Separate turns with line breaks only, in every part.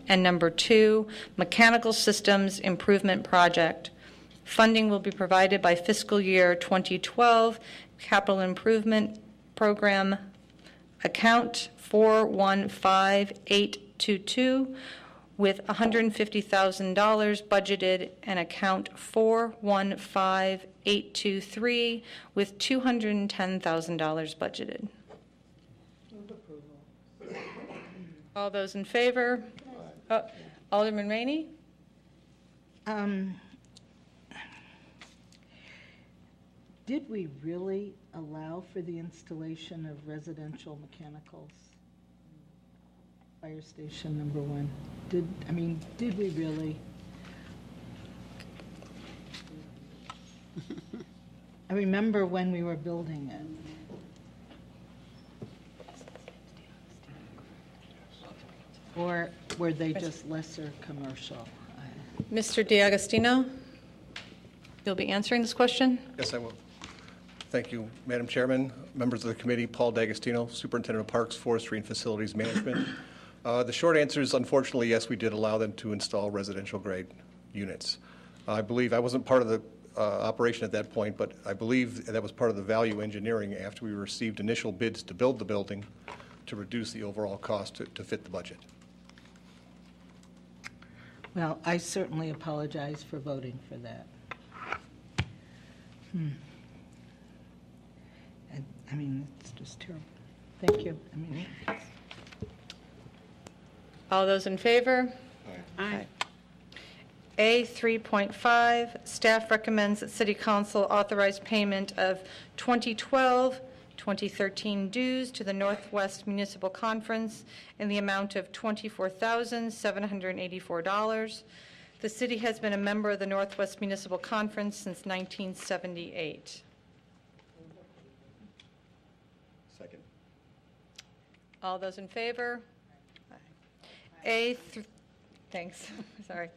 and number 2, Mechanical Systems Improvement Project. Funding will be provided by fiscal year 2012 Capital Improvement Program account 415822 with $150,000 budgeted, and account 415823 with $210,000 budgeted.
Move approval.
All those in favor? Alderman Rainey?
Did we really allow for the installation of residential mechanicals? Fire station number 1. Did we really? I remember when we were building it. Or were they just lesser commercial?
Mr. D'Agostino, you'll be answering this question?
Yes, I will. Thank you, Madam Chairman, members of the committee. Paul D'Agostino, Superintendent of Parks, Forestry, and Facilities Management. The short answer is, unfortunately, yes, we did allow them to install residential grade units. I believe I wasn't part of the operation at that point, but I believe that was part of the value engineering after we received initial bids to build the building to reduce the overall cost to fit the budget.
Well, I certainly apologize for voting for that. It's just terrible. Thank you.
All those in favor?
Aye.
A 3.5, staff recommends that City Council authorize payment of 2012-2013 dues to the Northwest Municipal Conference in the amount of $24,784. The city has been a member of the Northwest Municipal Conference since 1978.
Second.
All those in favor? Thanks. Sorry.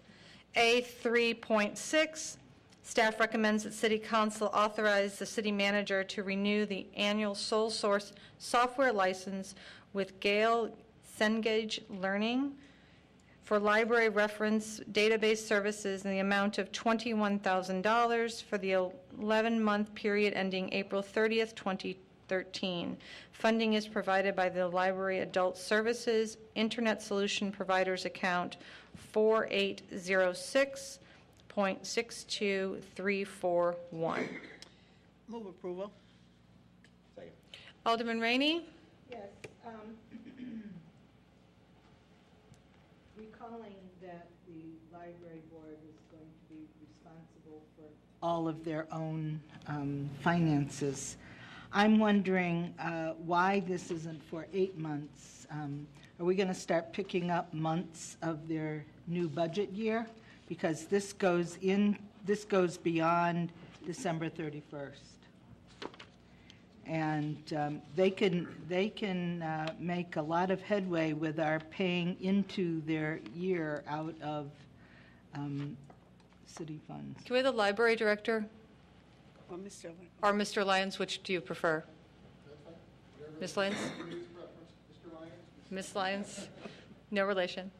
A 3.6, staff recommends that City Council authorize the city manager to renew the annual sole source software license with Gale Cengage Learning for library reference database services in the amount of $21,000 for the 11-month period ending April 30th, 2013. Funding is provided by the Library Adult Services Internet Solution Providers account 4806.62341.
Move approval.
Second.
Alderman Rainey?
Yes. Recalling that the library board is going to be responsible for all of their own finances, I'm wondering why this isn't for 8 months. Are we going to start picking up months of their new budget year? Because this goes beyond December 31st. And they can make a lot of headway with our paying into their year out of city funds.
Can we have the library director?
Or Mr. Lyons.
Or Mr. Lyons, which do you prefer? Ms. Lyons? Ms. Lyons? No relation.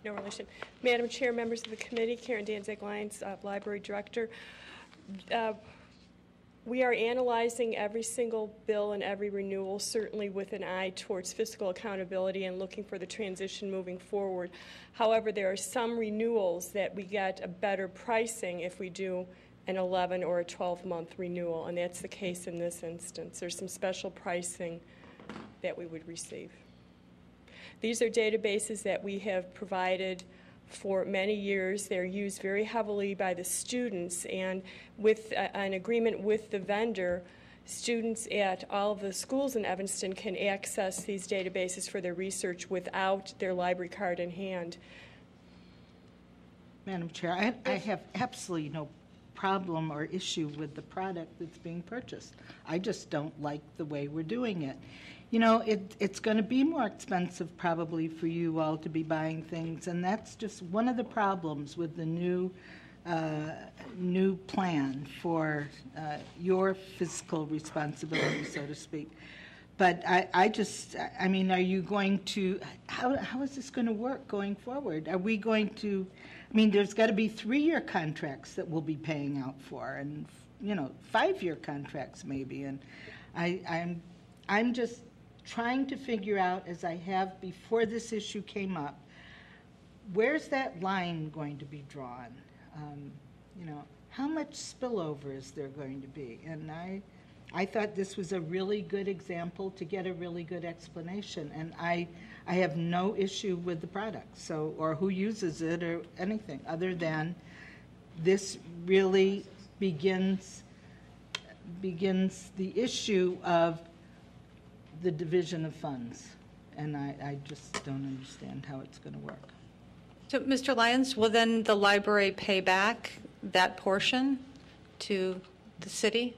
No relation. Madam Chair, members of the committee, Karen Danzig-Lyons, Library Director. We are analyzing every single bill and every renewal, certainly with an eye towards fiscal accountability and looking for the transition moving forward. However, there are some renewals that we get a better pricing if we do an 11 or a 12-month renewal, and that's the case in this instance. There's some special pricing that we would receive. These are databases that we have provided for many years. They're used very heavily by the students, and with an agreement with the vendor, students at all of the schools in Evanston can access these databases for their research without their library card in hand.
Madam Chair, I have absolutely no problem or issue with the product that's being purchased. I just don't like the way we're doing it. You know, it's going to be more expensive probably for you all to be buying things, and that's just one of the problems with the new plan for your fiscal responsibility, so to speak. But I just, I mean, are you going to, how is this going to work going forward? Are we going to, I mean, there's got to be 3-year contracts that we'll be paying out for, and, you know, 5-year contracts maybe. And I'm just trying to figure out, as I have before this issue came up, where's that line going to be drawn? You know, how much spillover is there going to be? And I thought this was a really good example to get a really good explanation. And I have no issue with the product, so, or who uses it or anything, other than this really begins the issue of the division of funds. And I just don't understand how it's going to work.
So, Mr. Lyons, will then the library pay back that portion to the city?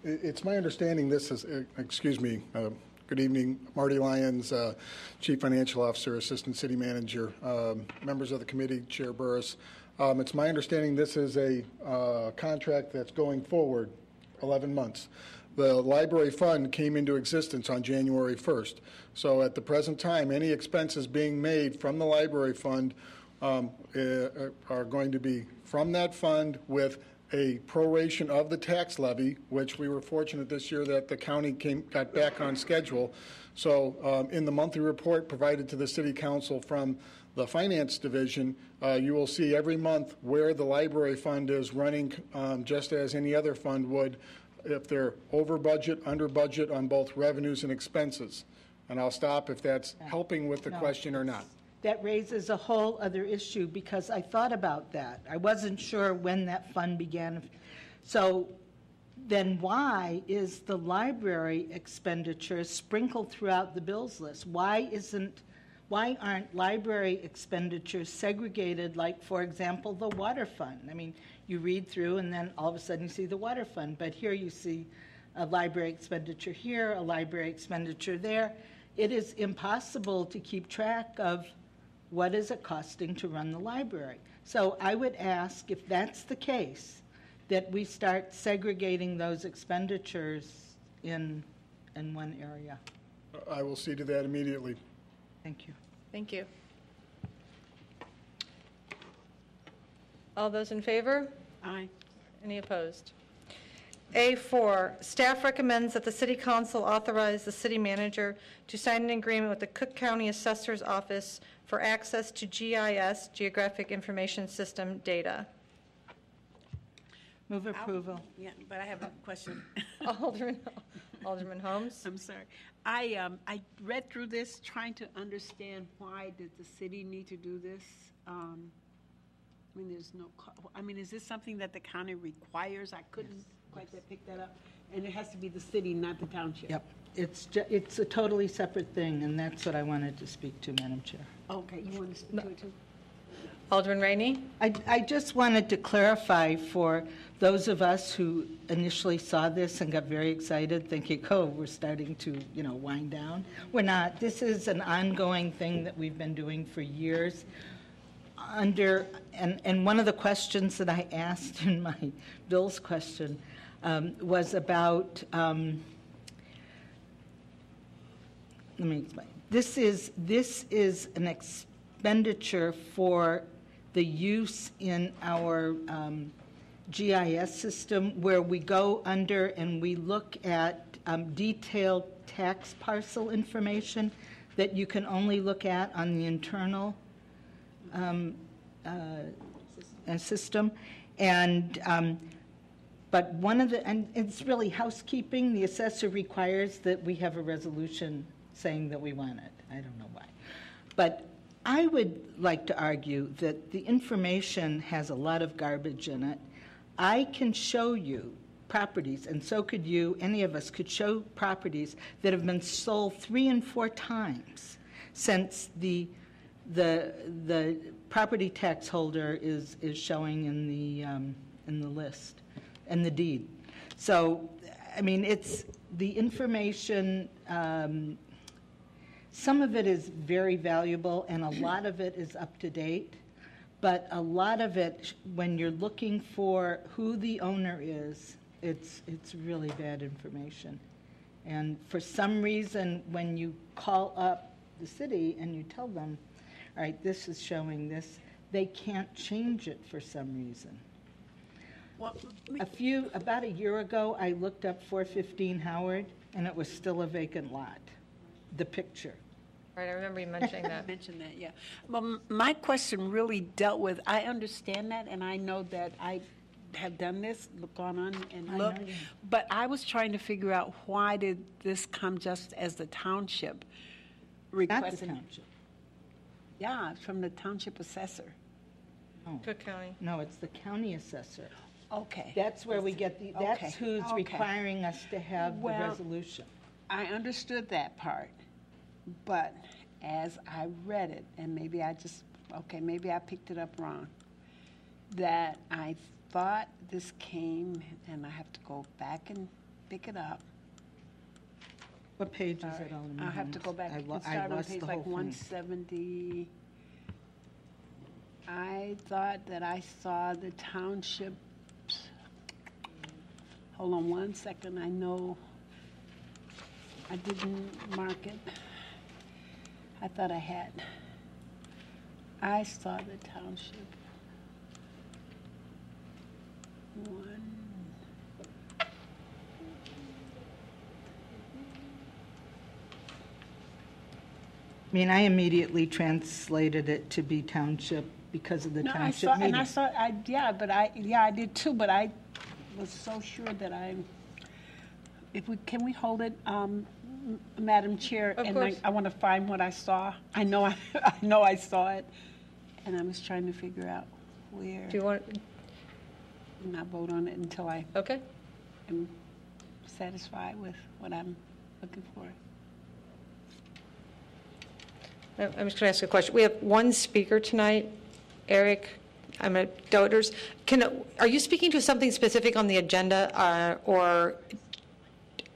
It's my understanding this is, excuse me, good evening, Marty Lyons, Chief Financial Officer, Assistant City Manager, members of the committee, Chair Burris. It's my understanding this is a contract that's going forward 11 months. The library fund came into existence on January 1st. So at the present time, any expenses being made from the library fund are going to be from that fund with a proration of the tax levy, which we were fortunate this year that the county got back on schedule. So in the monthly report provided to the City Council from the Finance Division, you will see every month where the library fund is running, just as any other fund would, if they're over budget, under budget on both revenues and expenses. And I'll stop if that's helping with the question or not.
That raises a whole other issue, because I thought about that. I wasn't sure when that fund began. So then why is the library expenditure sprinkled throughout the bills list? Why aren't library expenditures segregated, like, for example, the water fund? I mean, you read through and then all of a sudden you see the water fund, but here you see a library expenditure here, a library expenditure there. It is impossible to keep track of what is it costing to run the library. So I would ask, if that's the case, that we start segregating those expenditures in one area.
I will see to that immediately.
Thank you.
Thank you. All those in favor?
Aye.
Any opposed? A4, staff recommends that the City Council authorize the city manager to sign an agreement with the Cook County Assessor's Office for access to GIS, Geographic Information System, data.
Move approval.
Yeah, but I have a question.
Alderman Holmes?
I'm sorry. I read through this trying to understand why did the city need to do this? I mean, there's no, I mean, is this something that the county requires? I couldn't quite pick that up. And it has to be the city, not the township.
Yep. It's a totally separate thing, and that's what I wanted to speak to, Madam Chair.
Okay, you want to speak to it too?
Alderman Rainey?
I just wanted to clarify for those of us who initially saw this and got very excited, thinking, oh, we're starting to, wind down. We're not. This is an ongoing thing that we've been doing for years. And one of the questions that I asked in my Bill's question was about, let me explain. This is an expenditure for the use in our GIS system, where we go under and we look at detailed tax parcel information that you can only look at on the internal system. But and it's really housekeeping. The assessor requires that we have a resolution saying that we want it. I don't know why. But I would like to argue that the information has a lot of garbage in it. I can show you properties, and so could you, any of us could show properties that have been sold 3 and 4 times since the property tax holder is showing in the list and the deed. So, I mean, it's the information. Some of it is very valuable, and a lot of it is up to date. But a lot of it, when you're looking for who the owner is, it's really bad information. And for some reason, when you call up the city and you tell them, all right, this is showing this, they can't change it for some reason.
Well,
About a year ago, I looked up 415 Howard, and it was still a vacant lot, the picture.
Right, I remember you mentioning that.
mention that, yeah. Well, my question really dealt with, I understand that, and I know that I have done this, gone on and
I
looked,
know you.
but I was trying to figure out why did this come just as the township
Not the
requesting?
township.
Yeah, it's from the township assessor.
Cook County.
No, it's the county assessor.
Okay.
That's where we get the, that's
Okay,
who's
okay.
requiring us to have the
Well,
resolution.
I understood that part, but as I read it, and maybe I just, okay, maybe I picked it up wrong, that I thought this came, and I have to go back and pick it up.
What page is
Sorry.
it on?
I'll have to go back and start on page like 170. I thought that I saw the township, hold on one second, I know I didn't mark it. I thought I had. I saw the township. One.
I mean, I immediately translated it to be township because of the
No, I
township
saw,
meeting.
and I saw, I did too, but I was so sure that can we hold it, Madam Chair?
Of
And
course.
I want to find what I saw. I know, I know I saw it, and I was trying to figure out where,
Do you want,
not vote on it until I
okay.
am satisfied with what I'm looking for.
I'm just going to ask a question. We have one speaker tonight, Eric, I'm at Doders. Are you speaking to something specific on the agenda or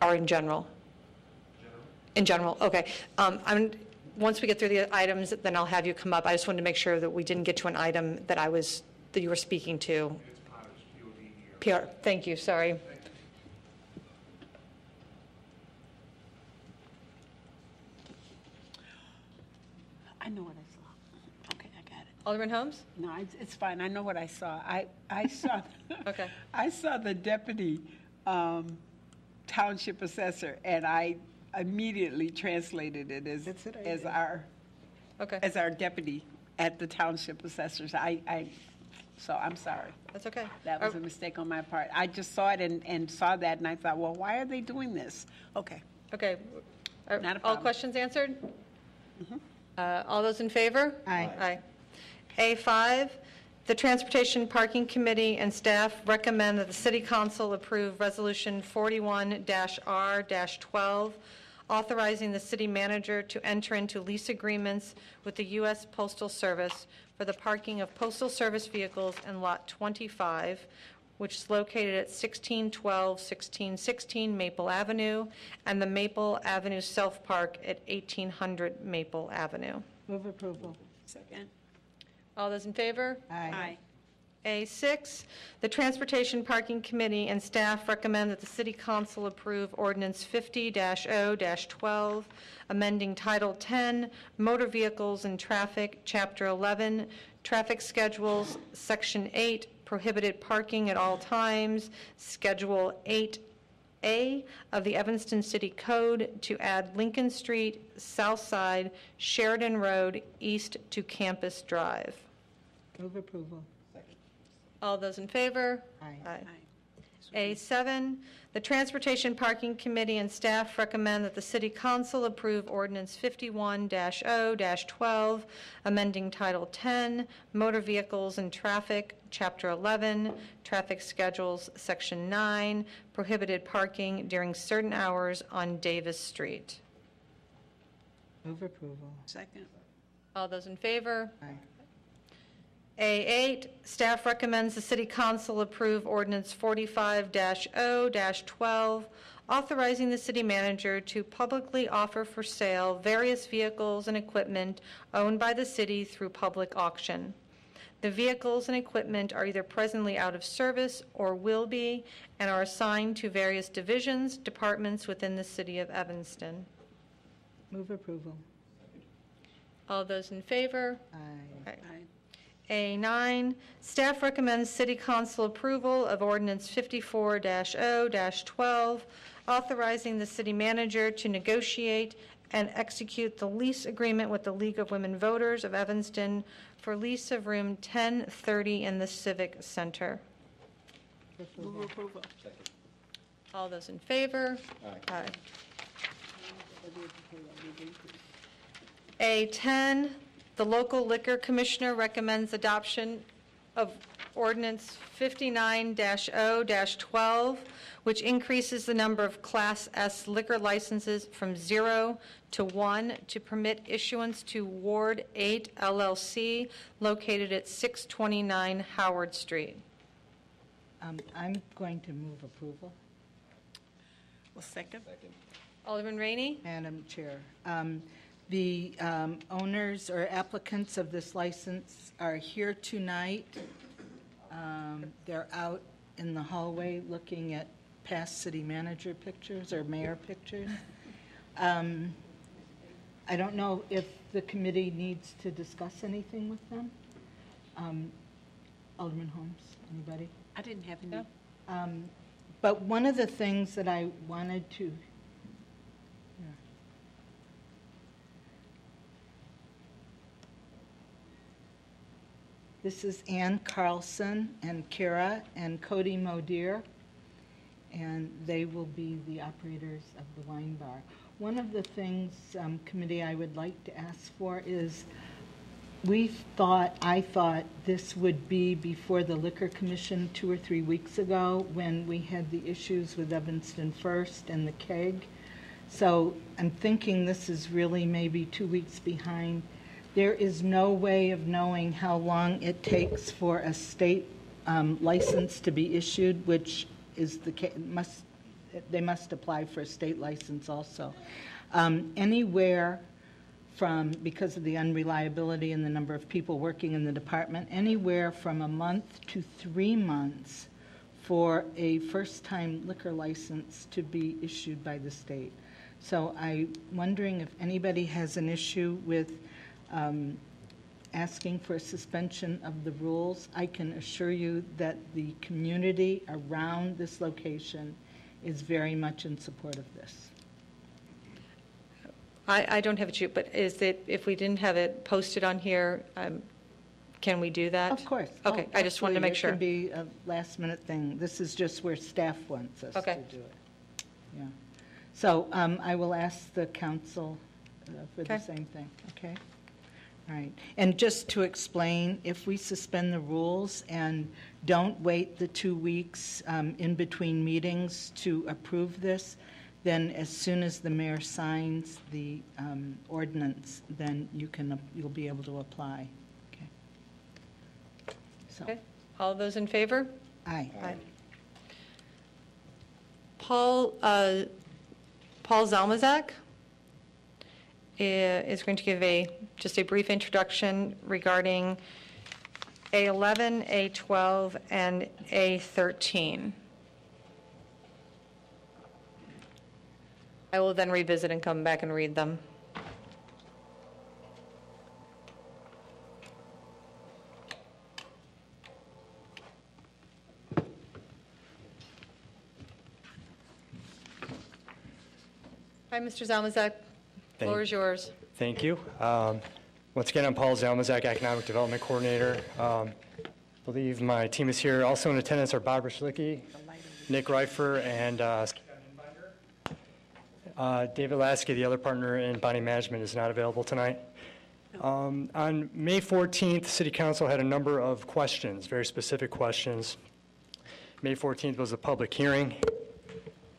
in general? In general, okay. Once we get through the items, then I'll have you come up. I just wanted to make sure that we didn't get to an item that you were speaking to. PR, thank you, sorry.
I know what I saw. Okay, I got it.
Alderman Holmes?
No, it's fine. I know what I saw. I saw.
Okay.
I saw the deputy township assessor, and I immediately translated it as
Okay,
our deputy at the township assessors. So I'm sorry.
that's okay.
That was a mistake on my part. I just saw it and saw that, and I thought, well, why are they doing this? Okay.
Okay. Are
Not a
all
problem.
questions answered? All those in favor?
Aye.
Aye. A5, the Transportation Parking Committee and staff recommend that the City Council approve Resolution 41-R-12, authorizing the city manager to enter into lease agreements with the U.S. Postal Service for the parking of Postal Service vehicles in Lot 25, which is located at 1612-1616 Maple Avenue, and the Maple Avenue Self-Park at 1800 Maple Avenue.
Move approval.
Second.
All those in favor?
Aye.
A6, the Transportation Parking Committee and staff recommend that the City Council approve Ordinance 50-0-12, amending Title 10, Motor Vehicles and Traffic, Chapter 11, Traffic Schedules, Section 8, Prohibited Parking at All Times, Schedule 8A of the Evanston City Code to add Lincoln Street, South Side, Sheridan Road, east to Campus Drive.
Move approval.
All those in favor?
Aye.
A7, the Transportation Parking Committee and staff recommend that the City Council approve Ordinance 51-0-12, amending Title 10, Motor Vehicles and Traffic, Chapter 11, Traffic Schedules, Section 9, Prohibited Parking during certain hours on Davis Street.
Move approval.
Second.
All those in favor?
Aye.
A8, staff recommends the City Council approve Ordinance 45-0-12, authorizing the city manager to publicly offer for sale various vehicles and equipment owned by the city through public auction. The vehicles and equipment are either presently out of service or will be, and are assigned to various divisions, departments within the city of Evanston.
Move approval.
All those in favor?
Aye.
A9, staff recommends City Council approval of Ordinance 54-0-12, authorizing the city manager to negotiate and execute the lease agreement with the League of Women Voters of Evanston for lease of room 1030 in the Civic Center.
Move approval.
All those in favor? Aye. A10, the local liquor commissioner recommends adoption of ordinance 59-0-12, which increases the number of Class S liquor licenses from 0 to 1 to permit issuance to Ward 8 LLC located at 629 Howard Street.
I'm going to move approval.
Well, second.
Alderman Rainey?
Madam Chair, the owners or applicants of this license are here tonight. They're out in the hallway looking at past city manager pictures or mayor pictures. I don't know if the committee needs to discuss anything with them. Alderman Holmes, anybody?
I didn't have any.
But one of the things that I wanted to, this is Ann Carlson and Kara and Cody Modier, and they will be the operators of the wine bar. One of the things, committee, I would like to ask for is, I thought this would be before the Liquor Commission 2 or 3 weeks ago when we had the issues with Evanston First and the keg. So I'm thinking this is really maybe 2 weeks behind. There is no way of knowing how long it takes for a state license to be issued, which is they must apply for a state license also. Anywhere from, because of the unreliability and the number of people working in the department, anywhere from a month to 3 months for a first-time liquor license to be issued by the state. So I'm wondering if anybody has an issue with asking for a suspension of the rules. I can assure you that the community around this location is very much in support of this.
I don't have a issue, but is it, if we didn't have it posted on here, can we do that?
Of course.
Okay, I just wanted to make sure.
It can be a last-minute thing. This is just where staff wants us to do it. Yeah. So I will ask the council for the same thing, okay? All right. And just to explain, if we suspend the rules and don't wait the 2 weeks in between meetings to approve this, then as soon as the mayor signs the ordinance, then you'll be able to apply. Okay. So,
Okay. All those in favor?
aye.
Aye. Paul Zalmazak is going to give just a brief introduction regarding A11, A12, and A13. I will then revisit and come back and read them. Hi, Mr. Zalmazak. Floor is yours.
Thank you. Once again, I'm Paul Zalmazak, Economic Development Coordinator. I believe my team is here. Also in attendance are Barbara Schlicke, Nick Reifer, and David Lasky, the other partner in bonding management, is not available tonight. On May 14th, City Council had a number of questions, very specific questions. May 14th was a public hearing.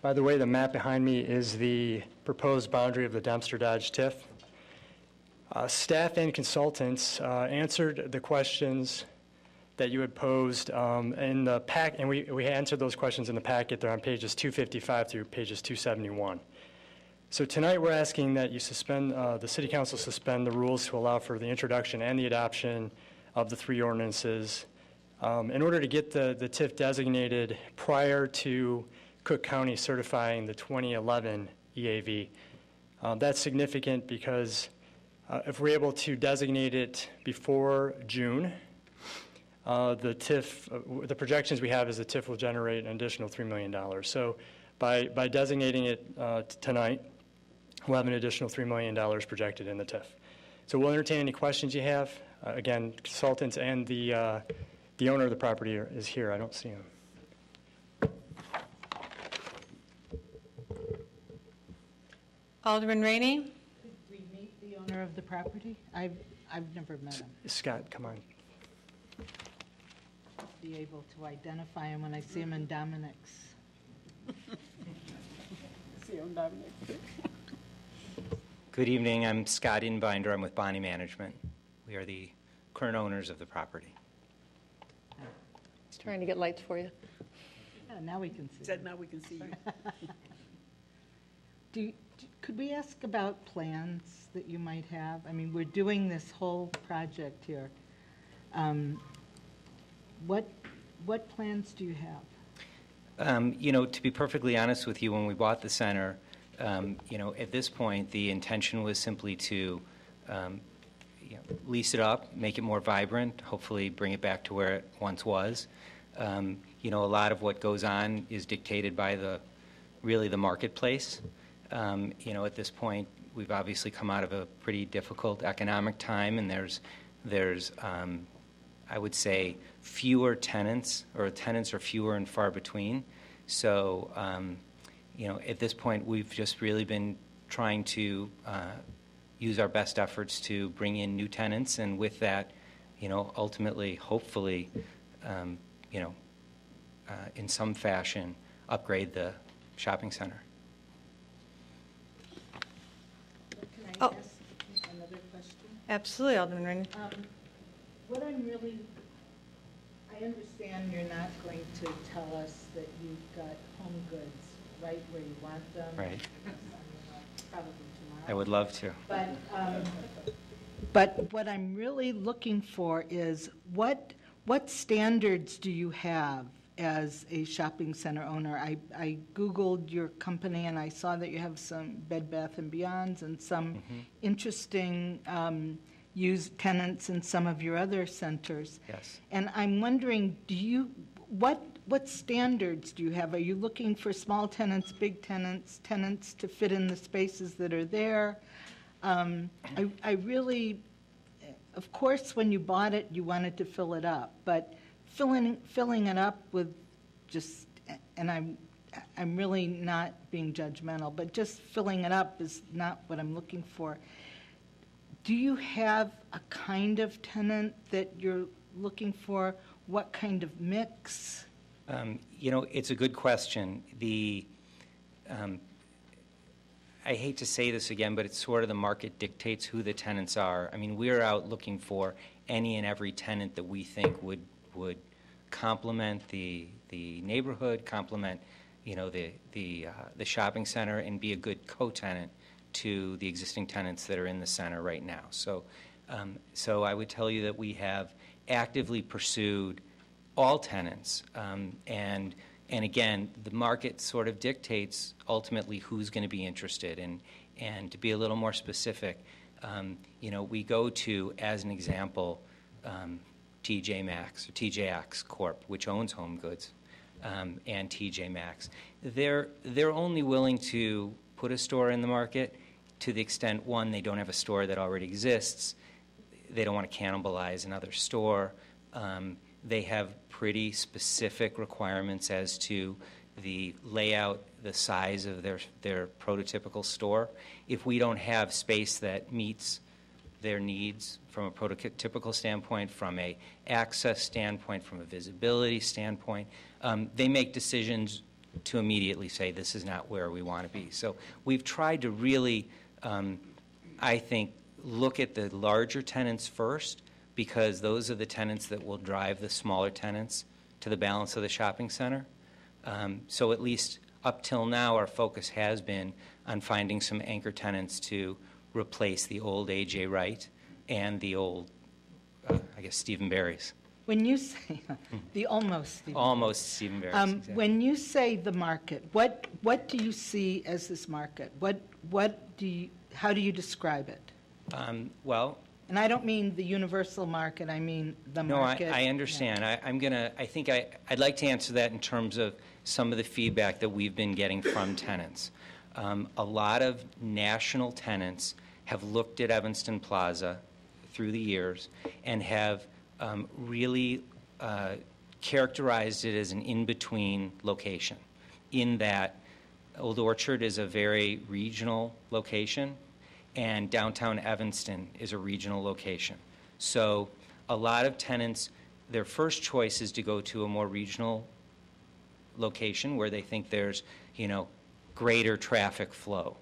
By the way, the map behind me is the proposed boundary of the Dempster Dodge TIF. Staff and consultants answered the questions that you had posed in the pack, and we answered those questions in the packet. They're on pages 255 through pages 271. So tonight we're asking that you suspend, the City Council suspend the rules to allow for the introduction and the adoption of the three ordinances. In order to get the TIF designated prior to Cook County certifying the 2011 EAV, that's significant because if we're able to designate it before June, the TIF, the projections we have is the TIF will generate an additional $3 million. So by designating it tonight, we'll have an additional $3 million projected in the TIF. So we'll entertain any questions you have. Again, consultants and the owner of the property is here. I don't see him.
Alderman Rainey?
Could we meet the owner of the property? I've never met him.
Scott, come on.
Be able to identify him when I see him in Dominic's.
Good evening. I'm Scott Inbinder. I'm with Bonnie Management. We are the current owners of the property.
He's trying to get lights for you.
Yeah, now we can see
Said
him.
now we can see you.
Could we ask about plans that you might have? I mean, we're doing this whole project here. What plans do you have?
You know, to be perfectly honest with you, when we bought the center, you know, at this point, the intention was simply to you know, lease it up, make it more vibrant, hopefully bring it back to where it once was. You know, a lot of what goes on is dictated by really the marketplace. You know, at this point, we've obviously come out of a pretty difficult economic time, and there's I would say fewer tenants, or tenants are fewer and far between. So, you know, at this point, we've just really been trying to use our best efforts to bring in new tenants, and with that, you know, ultimately, hopefully, you know, in some fashion, upgrade the shopping center.
Can I
Oh.
ask another question?
Absolutely, Alderman Rainey.
What I understand you're not going to tell us that you've got home goods right where you want them.
Right.
Probably tomorrow.
I would love to.
But what I'm really looking for is what standards do you have as a shopping center owner? I Googled your company and I saw that you have some Bed Bath & Beyonds and some interesting used tenants in some of your other centers.
Yes.
And I'm wondering, what standards do you have? Are you looking for small tenants, big tenants, tenants to fit in the spaces that are there? I really, of course, when you bought it, you wanted to fill it up, but filling it up with just, and I'm really not being judgmental, but just filling it up is not what I'm looking for. Do you have a kind of tenant that you're looking for? What kind of mix?
You know, it's a good question. I hate to say this again, but it's sort of the market dictates who the tenants are. I mean, we're out looking for any and every tenant that we think would complement the neighborhood, complement, you know, the shopping center, and be a good co-tenant to the existing tenants that are in the center right now. So, so I would tell you that we have actively pursued all tenants, and again, the market sort of dictates ultimately who's going to be interested. And to be a little more specific, you know, we go to, as an example, TJ Maxx or TJX Corp., which owns Home Goods, and TJ Maxx. They're only willing to put a store in the market to the extent, one, they don't have a store that already exists. They don't want to cannibalize another store. They have pretty specific requirements as to the layout, the size of their prototypical store. If we don't have space that meets their needs from a prototypical standpoint, from a access standpoint, from a visibility standpoint, they make decisions to immediately say this is not where we want to be. So we've tried to really, I think, look at the larger tenants first, because those are the tenants that will drive the smaller tenants to the balance of the shopping center. So at least up till now, our focus has been on finding some anchor tenants to replace the old A.J. Wright and the old I guess, Stephen Barry's.
When you say, the almost.
Almost Stephen Barry's, exactly.
When you say the market, what do you see as this market? How do you describe it?
Well,
And I don't mean the universal market, I mean the
no,
market.
I understand. I'd like to answer that in terms of some of the feedback that we've been getting from tenants. A lot of national tenants have looked at Evanston Plaza through the years and have really characterized it as an in-between location, in that Old Orchard is a very regional location, and downtown Evanston is a regional location. So a lot of tenants, their first choice is to go to a more regional location where they think there's, greater traffic flow.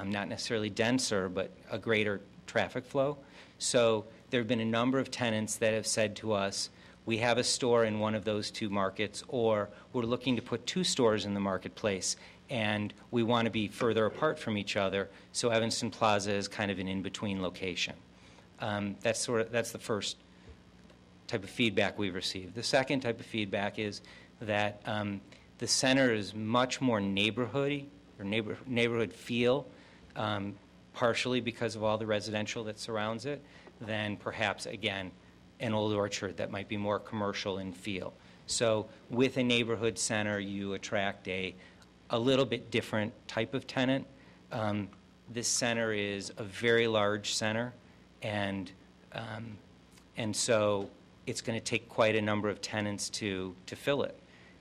Not necessarily denser, but a greater traffic flow. So there have been a number of tenants that have said to us, we have a store in one of those two markets, or we're looking to put 2 stores in the marketplace, and we want to be further apart from each other, so Evanston Plaza is kind of an in-between location. That's the first type of feedback we've received. The second type of feedback is that the center is much more neighborhoody, or neighborhood feel, partially because of all the residential that surrounds it, than perhaps, again, an Old Orchard that might be more commercial in feel. So with a neighborhood center, you attract a little bit different type of tenant. This center is a very large center, and so it's going to take quite a number of tenants to fill it.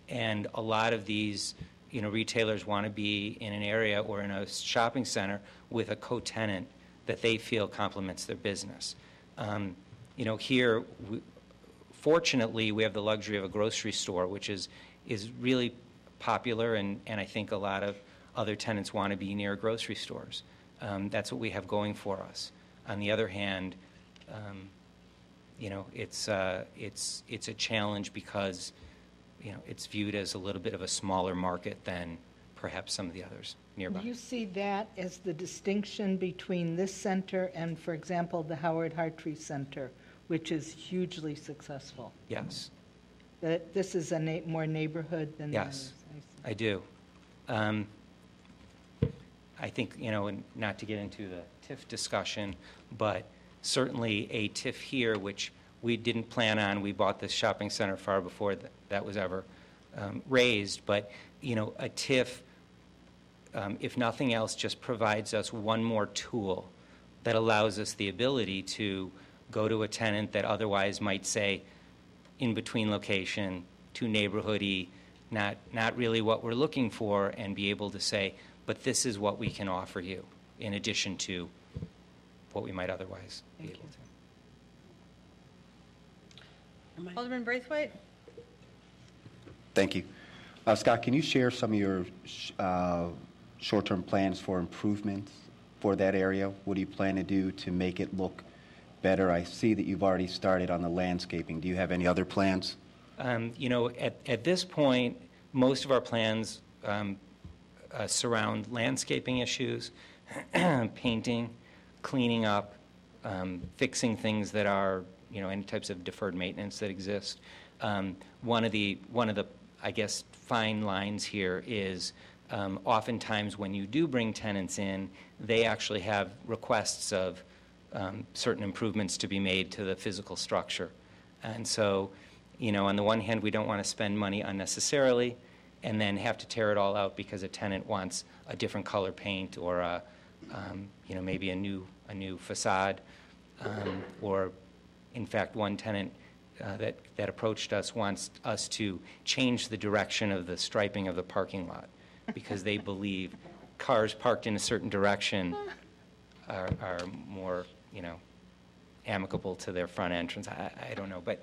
And a lot of these, retailers want to be in an area or in a shopping center with a co-tenant that they feel complements their business. Here, fortunately, we have the luxury of a grocery store, which is really popular, and I think a lot of other tenants want to be near grocery stores. That's what we have going for us. On the other hand, it's a challenge because it's viewed as a little bit of a smaller market than perhaps some of the others nearby.
Do you see that as the distinction between this center and, for example, the Howard Hartree Center, which is hugely successful?
Yes.
That this is a more neighborhood than
Yes, I do. I think, and not to get into the TIF discussion, but certainly a TIF here, which we didn't plan on. We bought this shopping center far before that was ever raised. But, a TIF, if nothing else, just provides us one more tool that allows us the ability to go to a tenant that otherwise might say, in between location, too neighborhoody, not really what we're looking for, and be able to say, but this is what we can offer you in addition to what we might otherwise be able to.
Alderman Braithwaite?
Thank you. Scott, can you share some of your short-term plans for improvements for that area? What do you plan to do to make it look better? I see that you've already started on the landscaping. Do you have any other plans?
At this point, most of our plans surround landscaping issues, painting, cleaning up, fixing things that are, any types of deferred maintenance that exist. One of the, I guess, fine lines here is oftentimes when you do bring tenants in, they actually have requests of certain improvements to be made to the physical structure. And so, on the one hand, we don't want to spend money unnecessarily and then have to tear it all out because a tenant wants a different color paint or maybe a new facade, or in fact, one tenant that approached us wants us to change the direction of the striping of the parking lot because they believe cars parked in a certain direction are more, amicable to their front entrance. I don't know, but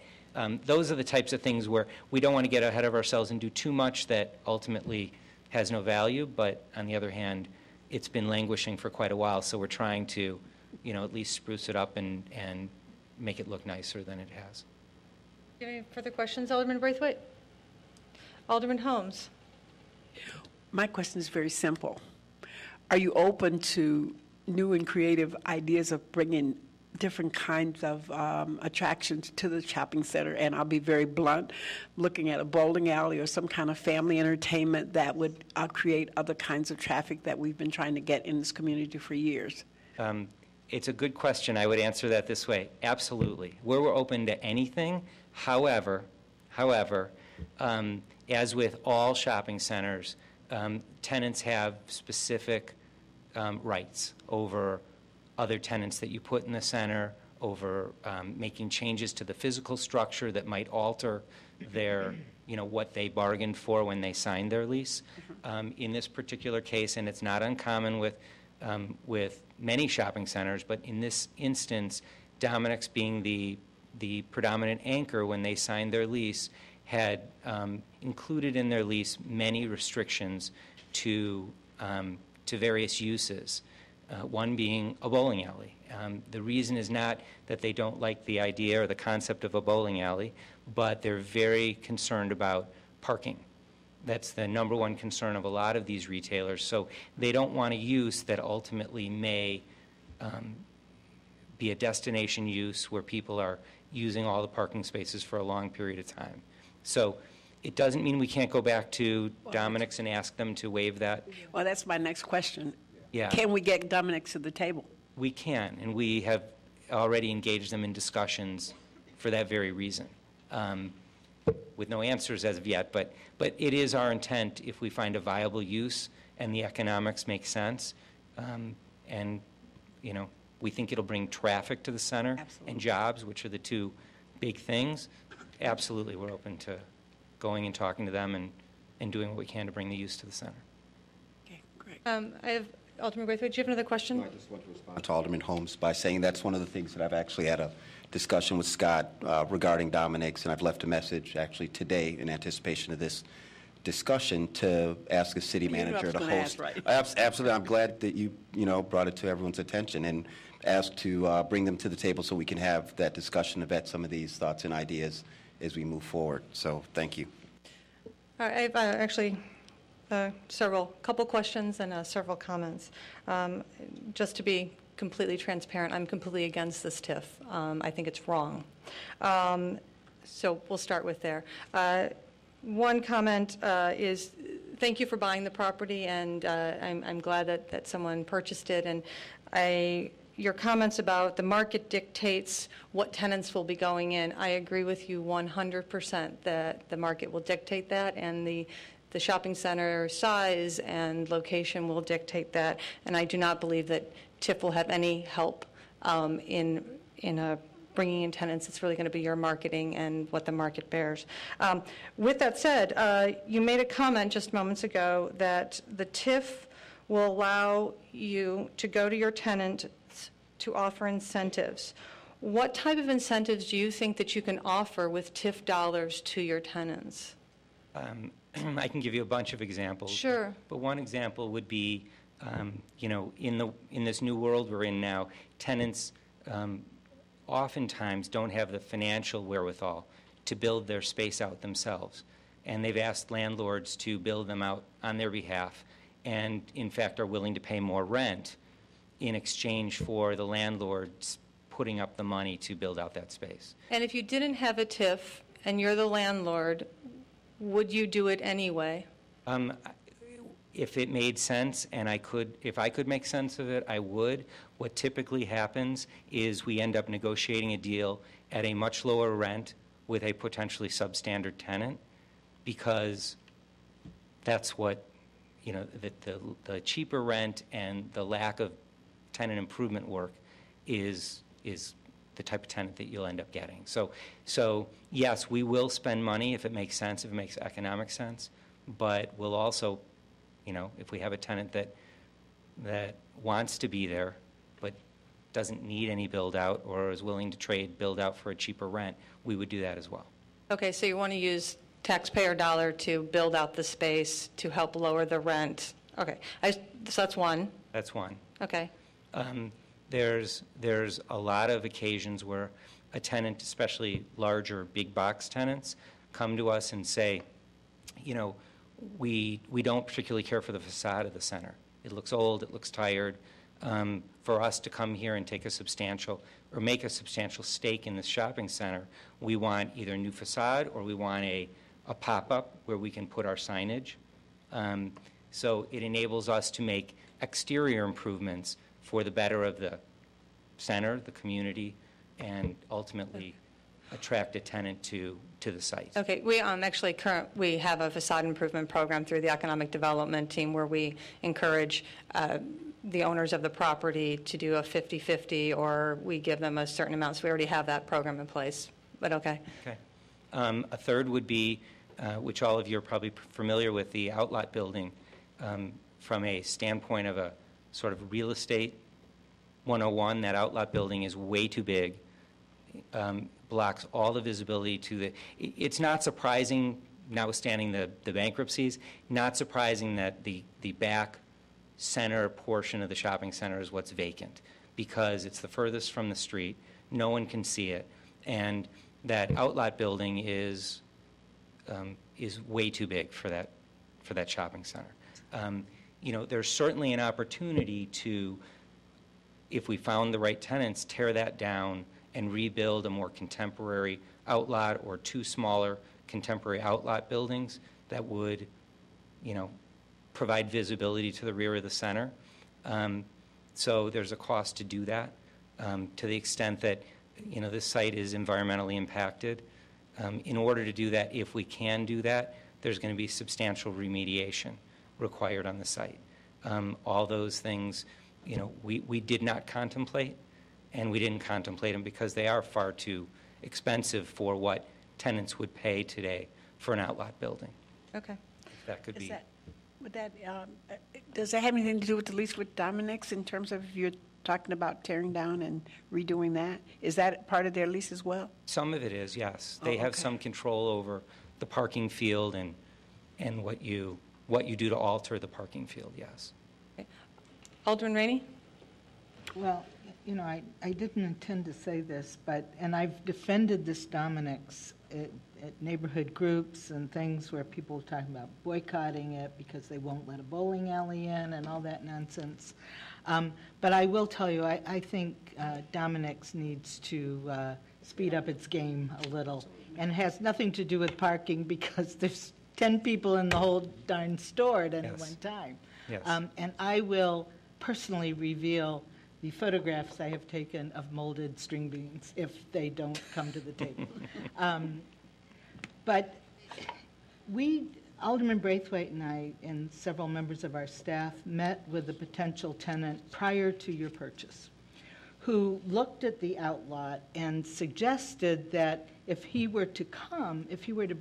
those are the types of things where we don't want to get ahead of ourselves and do too much that ultimately has no value, but on the other hand, it's been languishing for quite a while, so we're trying to, at least spruce it up and make it look nicer than it has.
Any further questions, Alderman Braithwaite? Alderman Holmes?
My question is very simple. Are you open to new and creative ideas of bringing different kinds of attractions to the shopping center, and I'll be very blunt, looking at a bowling alley or some kind of family entertainment that would create other kinds of traffic that we've been trying to get in this community for years.
It's a good question. I would answer that this way. Absolutely. We're open to anything. However, as with all shopping centers, tenants have specific rights over other tenants that you put in the center, over making changes to the physical structure that might alter their, what they bargained for when they signed their lease. In this particular case, and it's not uncommon with many shopping centers, but in this instance, Dominic's being the predominant anchor when they signed their lease, had included in their lease many restrictions to various uses, one being a bowling alley. The reason is not that they don't like the idea or the concept of a bowling alley, but they're very concerned about parking. That's the number one concern of a lot of these retailers. So they don't want a use that ultimately may be a destination use where people are using all the parking spaces for a long period of time. So it doesn't mean we can't go back to Dominic's and ask them to waive that.
Well, that's my next question.
Yeah.
Can we get Dominic's to the table?
We can, and we have already engaged them in discussions for that very reason, with no answers as of yet. But it is our intent, if we find a viable use and the economics make sense, and we think it'll bring traffic to the center.
Absolutely.
And jobs, which are the two big things. Absolutely, we're open to going and talking to them and doing what we can to bring the use to the center.
Okay, great.
I have Alderman Braithwaite. Do you have another question?
I just want to respond to Alderman Holmes by saying that's one of the things that I've actually had a discussion with Scott regarding Dominic's, and I've left a message actually today in anticipation of this discussion to ask the city manager to host.
Right.
Absolutely, I'm glad that you brought it to everyone's attention and asked to bring them to the table so we can have that discussion to vet some of these thoughts and ideas as we move forward. So thank you.
All right, I have actually couple questions and several comments. Just to be completely transparent, I'm completely against this TIF. I think it's wrong. So we'll start with there. One comment is thank you for buying the property, and I'm glad that someone purchased it. And your comments about the market dictates what tenants will be going in, I agree with you 100% that the market will dictate that, and the shopping center size and location will dictate that. And I do not believe that TIF will have any help in bringing in tenants. It's really going to be your marketing and what the market bears. With that said, you made a comment just moments ago that the TIF will allow you to go to your tenant to offer incentives. What type of incentives do you think that you can offer with TIF dollars to your tenants?
I can give you a bunch of examples.
Sure.
But one example would be, in this new world we're in now, tenants oftentimes don't have the financial wherewithal to build their space out themselves. And they've asked landlords to build them out on their behalf, and in fact are willing to pay more rent in exchange for the landlords putting up the money to build out that space.
And if you didn't have a TIF and you're the landlord, would you do it anyway?
If it made sense and if I could make sense of it, I would. What typically happens is we end up negotiating a deal at a much lower rent with a potentially substandard tenant, because that's what, the cheaper rent and the lack of tenant improvement work is the type of tenant that you'll end up getting. So yes, we will spend money if it makes sense, if it makes economic sense, but we'll also, if we have a tenant that wants to be there but doesn't need any build out or is willing to trade build out for a cheaper rent, we would do that as well.
Okay, so you want to use taxpayer dollar to build out the space to help lower the rent. Okay, so that's one.
That's one.
Okay.
There's a lot of occasions where a tenant, especially larger big box tenants, come to us and say, we don't particularly care for the facade of the center. It looks old, it looks tired. For us to come here and take a substantial or make a substantial stake in the shopping center, we want either a new facade or we want a pop-up where we can put our signage. So it enables us to make exterior improvements for the better of the center, the community, and ultimately attract a tenant to the site.
Okay, we we have a facade improvement program through the economic development team where we encourage the owners of the property to do a 50-50, or we give them a certain amount. So we already have that program in place, but okay.
Okay. A third would be, which all of you are probably familiar with, the outlot building. From a standpoint of a sort of real estate 101, that outlot building is way too big. Blocks all the visibility to the. It's not surprising, notwithstanding the bankruptcies, not surprising that the back center portion of the shopping center is what's vacant, because it's the furthest from the street, no one can see it, and that outlot building is way too big for that shopping center. There's certainly an opportunity to, if we found the right tenants, tear that down and rebuild a more contemporary outlot or two smaller contemporary outlot buildings that would, provide visibility to the rear of the center. So there's a cost to do that, to the extent that, this site is environmentally impacted. In order to do that, if we can do that, there's going to be substantial remediation required on the site. All those things, we did not contemplate, and we didn't contemplate them because they are far too expensive for what tenants would pay today for an outlot building.
Okay.
That could be.
Does that have anything to do with the lease with Dominic's in terms of you're talking about tearing down and redoing that? Is that part of their lease as well?
Some of it is, yes. They have some control over the parking field and what you do to alter the parking field, yes.
Okay. Alderman Rainey?
Well, I didn't intend to say this, and I've defended this Dominic's at neighborhood groups and things where people are talking about boycotting it because they won't let a bowling alley in and all that nonsense. But I will tell you, I think Dominic's needs to speed up its game a little, and it has nothing to do with parking because there's 10 people in the whole darn store at any one time.
Yes.
And I will personally reveal the photographs I have taken of molded string beans if they don't come to the table. But Alderman Braithwaite and I and several members of our staff met with a potential tenant prior to your purchase, who looked at the outlot and suggested that if he were to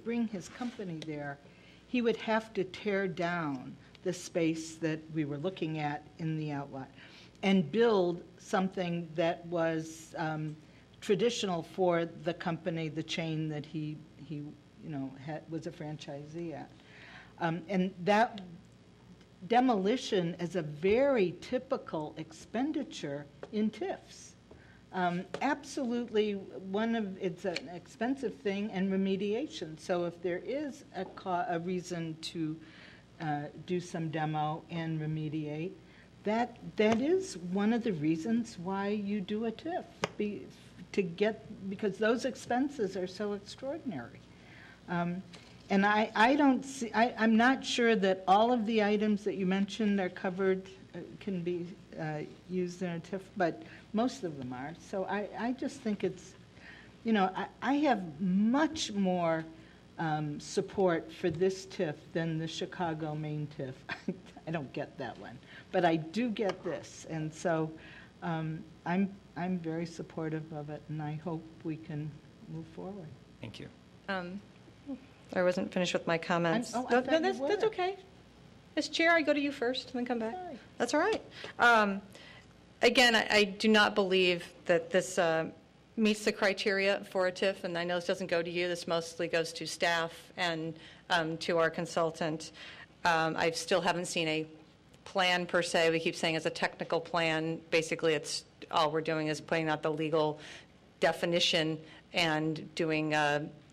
bring his company there, he would have to tear down the space that we were looking at in the outlot and build something that was traditional for the company, the chain that he was a franchisee at. And that demolition is a very typical expenditure in TIFs. Absolutely, it's an expensive thing, and remediation. So if there is a reason to do some demo and remediate, that is one of the reasons why you do a TIF, because those expenses are so extraordinary. And I'm not sure that all of the items that you mentioned are covered, can be used in a TIF, but most of them are. So I just think it's, I have much more support for this TIF than the Chicago main TIF. I don't get that one, but I do get this, and so I'm very supportive of it, and I hope we can move forward.
Thank you.
I wasn't finished with my comments. That's okay. Ms. Chair, I go to you first and then come back.
Sorry.
That's all right. Again, I do not believe that this meets the criteria for a TIF, and I know this doesn't go to you. This mostly goes to staff and to our consultant. I still haven't seen a plan per se. We keep saying it's a technical plan. Basically, it's all we're doing is putting out the legal definition and doing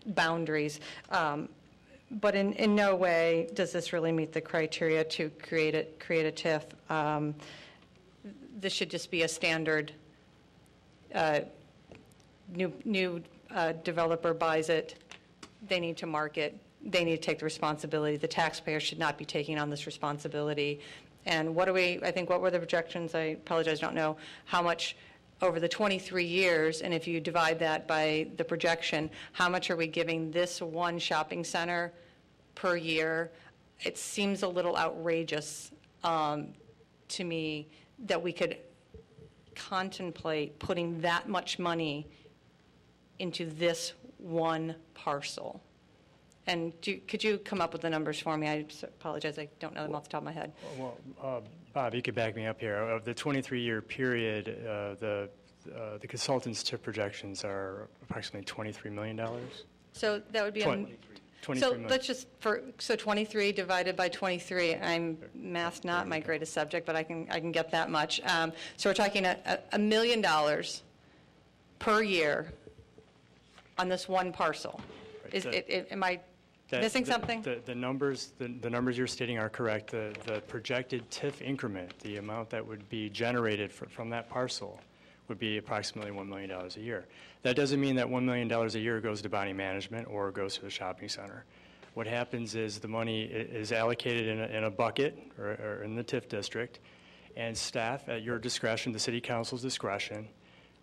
boundaries. But in no way does this really meet the criteria to create a TIF. This should just be a standard new developer buys it, they need to mark it, they need to take the responsibility. The taxpayer should not be taking on this responsibility. And what were the projections? I apologize, don't know how much over the 23 years, and if you divide that by the projection, how much are we giving this one shopping center per year? It seems a little outrageous to me that we could contemplate putting that much money into this one parcel. And could you come up with the numbers for me? I apologize, I don't know them off the top of my head.
Well, Bob, you could back me up here. Of the 23-year period, the consultants' TIF projections are approximately $23 million.
So that would be
23
so
million.
let's just so 23 divided by 23. I'm math not my greatest subject, but I can get that much. So we're talking $1 million per year on this one parcel. Am I missing something?
The numbers you're stating are correct. The projected TIF increment, the amount that would be generated from that parcel, would be approximately $1 million a year. That doesn't mean that $1 million a year goes to body management or goes to the shopping center. What happens is the money is allocated in a bucket or in the TIF district, and staff, at your discretion, the city council's discretion,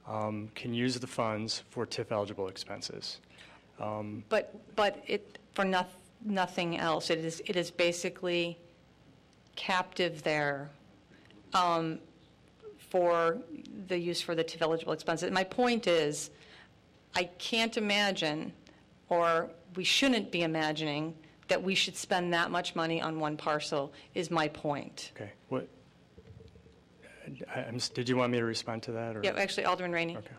can use the funds for TIF-eligible expenses.
But it for nothing else. It is basically captive there for the use for the TIF eligible expenses. My point is, I can't imagine, or we shouldn't be imagining, that we should spend that much money on one parcel. Is my point.
Okay. What? Did you want me to respond to that? Or?
Yeah, actually, Alderman Rainey.
Okay.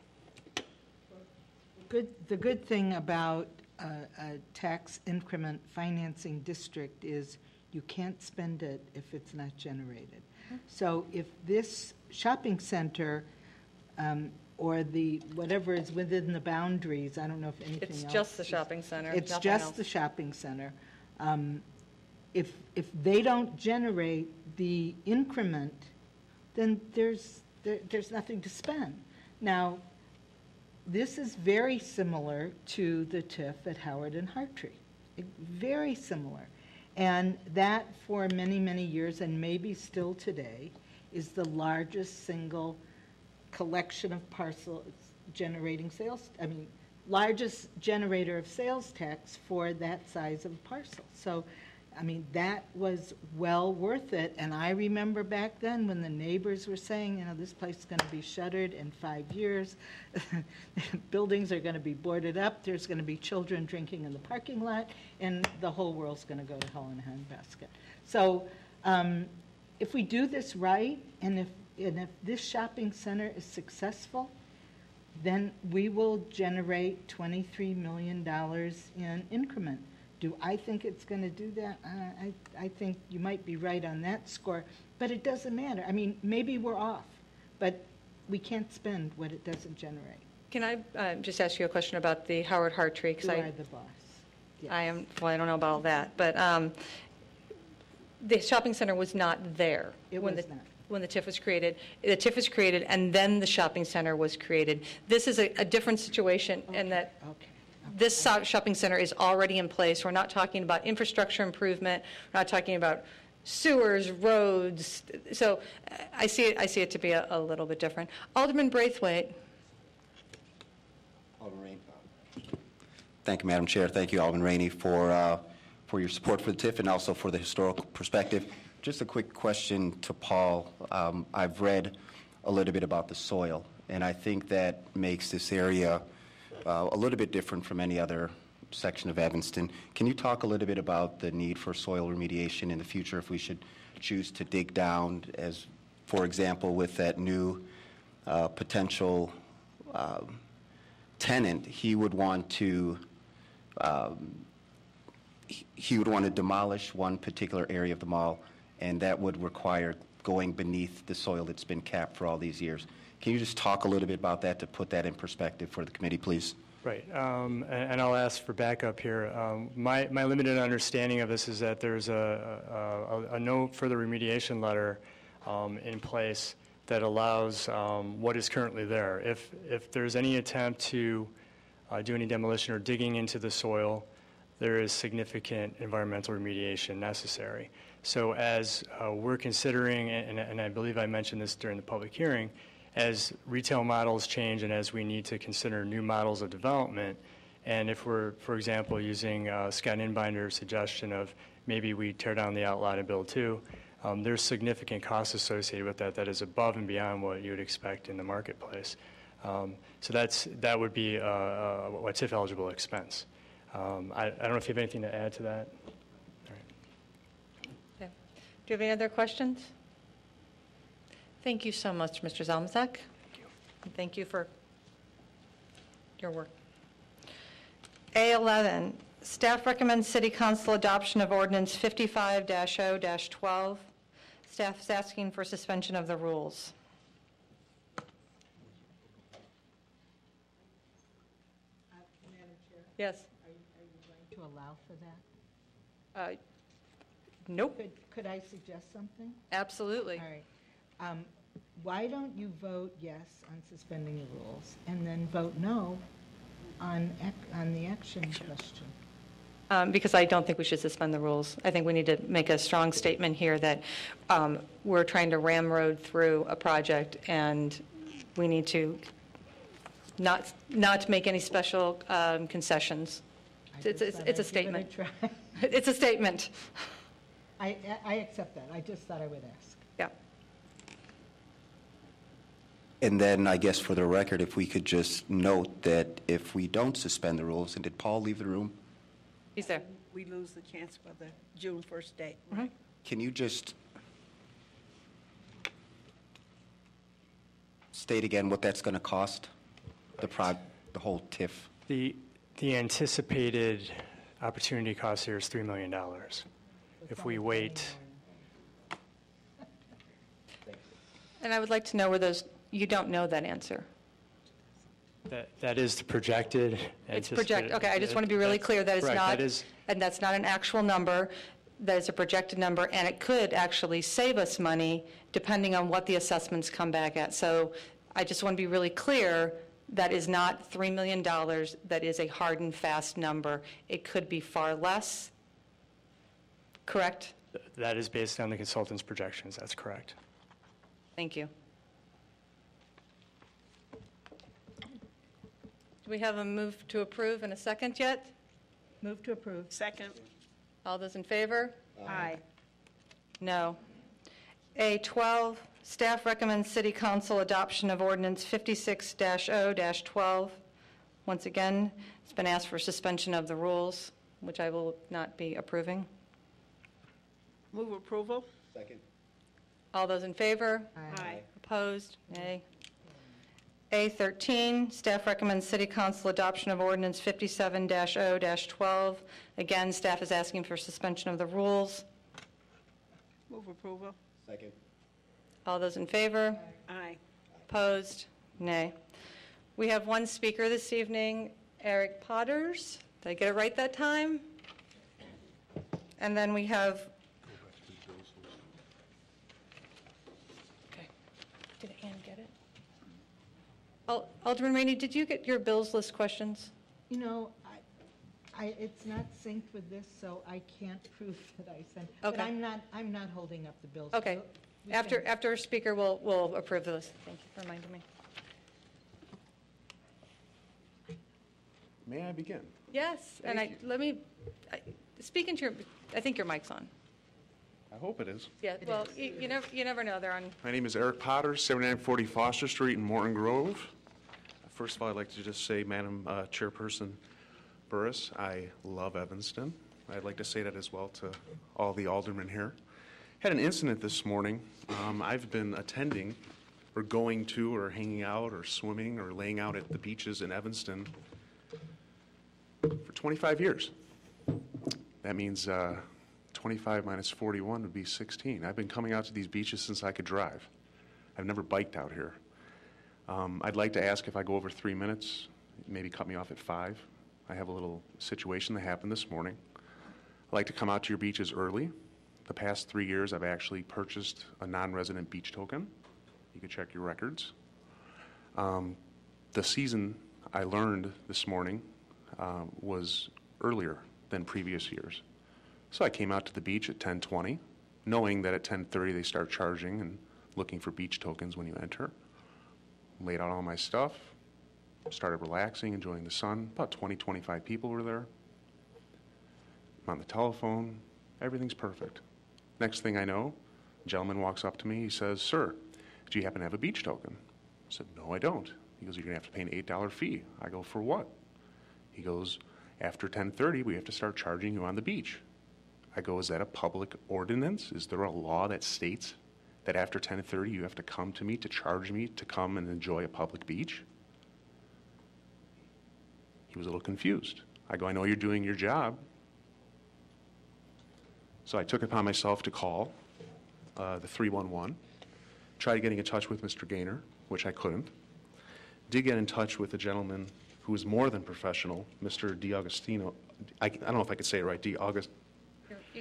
The good thing about a tax increment financing district is you can't spend it if it's not generated. So if this shopping center or the whatever is within the boundaries, I don't know if anything else.
It's just the shopping center.
It's
nothing
just
else.
the shopping center. If they don't generate the increment, then there's nothing to spend. Now, this is very similar to the TIF at Howard and Hartree. Very similar. And that for many, many years, and maybe still today, is the largest single collection of parcels generating sales, largest generator of sales tax for that size of parcel. So, that was well worth it. And I remember back then when the neighbors were saying, this place is going to be shuttered in 5 years. Buildings are going to be boarded up. There's going to be children drinking in the parking lot, and the whole world's going to go to hell in a handbasket. So if we do this right, and if this shopping center is successful, then we will generate $23 million in increment. Do I think it's going to do that? I think you might be right on that score, but it doesn't matter. Maybe we're off, but we can't spend what it doesn't generate.
Can I just ask you a question about the Howard Hartree?
You are the boss. Yes.
I don't know about all that, but the shopping center was not there.
It was not.
When the TIF was created. The TIF was created, and then the shopping center was created. This is a different situation in that this shopping center is already in place. We're not talking about infrastructure improvement. We're not talking about sewers, roads. So I see it to be a little bit different. Alderman Braithwaite.
Alderman Rainey. Thank you, Madam Chair. Thank you, Alderman Rainey, for your support for the TIF and also for the historical perspective. Just a quick question to Paul. I've read a little bit about the soil, and I think that makes this area a little bit different from any other section of Evanston. Can you talk a little bit about the need for soil remediation in the future if we should choose to dig down, as, for example, with that new potential tenant, he would want to demolish one particular area of the mall, and that would require going beneath the soil that's been capped for all these years. Can you just talk a little bit about that to put that in perspective for the committee, please?
Right, and I'll ask for backup here. My limited understanding of this is that there's a no further remediation letter in place that allows what is currently there. If there's any attempt to do any demolition or digging into the soil, there is significant environmental remediation necessary. So as we're considering, and I believe I mentioned this during the public hearing, as retail models change and as we need to consider new models of development, and if we're, for example, using Scott Inbinder's suggestion of maybe we tear down the outlot and build two, there's significant costs associated with that is above and beyond what you would expect in the marketplace. So that would be a TIF eligible expense. I don't know if you have anything to add to that. All right.
Okay. Do you have any other questions? Thank you so much, Mr. Zalmazak.
Thank you.
And thank you for your work. A11, staff recommends City Council adoption of ordinance 55-0-12. Staff is asking for suspension of the rules.
Madam Chair,
Yes.
are you going to allow for that?
Nope.
Could I suggest something?
Absolutely.
All right. Why don't you vote yes on suspending the rules, and then vote no on the action question?
Because I don't think we should suspend the rules. I think we need to make a strong statement here that we're trying to ramrod through a project, and we need to not make any special concessions. It's a statement. It's a statement.
I accept that. I just thought I would ask.
Yeah.
And then, I guess for the record, if we could just note that if we don't suspend the rules, and did Paul leave the room?
He's there.
We lose the chance for the June 1st date.
Mm-hmm.
Can you just state again what that's going to cost, the whole TIF?
The anticipated opportunity cost here is $3 million. If we wait,
And I would like to know where those, you don't know that answer.
that is the projected.
It's project, okay, I just want to be really clear that it's
Correct,
not,
that is-
and that's not an actual number, that is a projected number, and it could actually save us money depending on what the assessments come back at. So I just want to be really clear, that is not $3 million, that is a hard and fast number. It could be far less, correct?
That is based on the consultant's projections, that's correct.
Thank you. Do we have a move to approve and a second yet?
Move to approve.
Second.
All those in favor?
Aye.
No. A12, staff recommends City Council adoption of ordinance 56-0-12. Once again, it's been asked for suspension of the rules, which I will not be approving.
Move approval?
Second.
All those in favor?
Aye.
Opposed? Nay. A13, staff recommends City Council adoption of ordinance 57-0-12. Again, staff is asking for suspension of the rules.
Move approval?
Second.
All those in favor?
Aye.
Opposed? Nay. We have one speaker this evening, Eric Potters. Did I get it right that time? And then we have... Okay. Did Ann get it? Alderman Rainey, did you get your bills list questions?
You know, it's not synced with this, so I can't prove that I sent. But
Okay.
I'm not holding up the bills.
Okay.
We can-
After a speaker, we'll approve the list. Thank you for reminding me.
May I begin?
Yes, and
Thank
speak into your, I think your mic's on.
I hope it is.
Yeah, well, you never know, they're on.
My name is Eric Potter, 7940 Foster Street in Morton Grove. First of all, I'd like to just say, Madam Chairperson Burris, I love Evanston. I'd like to say that as well to all the aldermen here. Had an incident this morning. I've been attending or going to or hanging out or swimming or laying out at the beaches in Evanston for 25 years. That means 25 minus 41 would be 16. I've been coming out to these beaches since I could drive. I've never biked out here. I'd like to ask if I go over 3 minutes, maybe cut me off at 5. I have a little situation that happened this morning. I like to come out to your beaches early. The past 3 years, I've actually purchased a non-resident beach token. You could check your records. The season, I learned this morning, was earlier than previous years. So I came out to the beach at 10:20, knowing that at 10:30 they start charging and looking for beach tokens when you enter. Laid out all my stuff, started relaxing, enjoying the sun. About 20, 25 people were there. I'm on the telephone. Everything's perfect. Next thing I know, a gentleman walks up to me. He says, "Sir, do you happen to have a beach token?" I said, "No, I don't." He goes, "You're going to have to pay an $8 fee." I go, "For what?" He goes, "After 10:30, we have to start charging you on the beach." I go, "Is that a public ordinance? Is there a law that states that after 10:30 you have to come to me to charge me to come and enjoy a public beach?" He was a little confused. I go, "I know you're doing your job." So I took it upon myself to call the 311, tried getting in touch with Mr. Gaynor, which I couldn't. Did get in touch with a gentleman who was more than professional, Mr. DiAugustino. I don't know if I could say it right,
You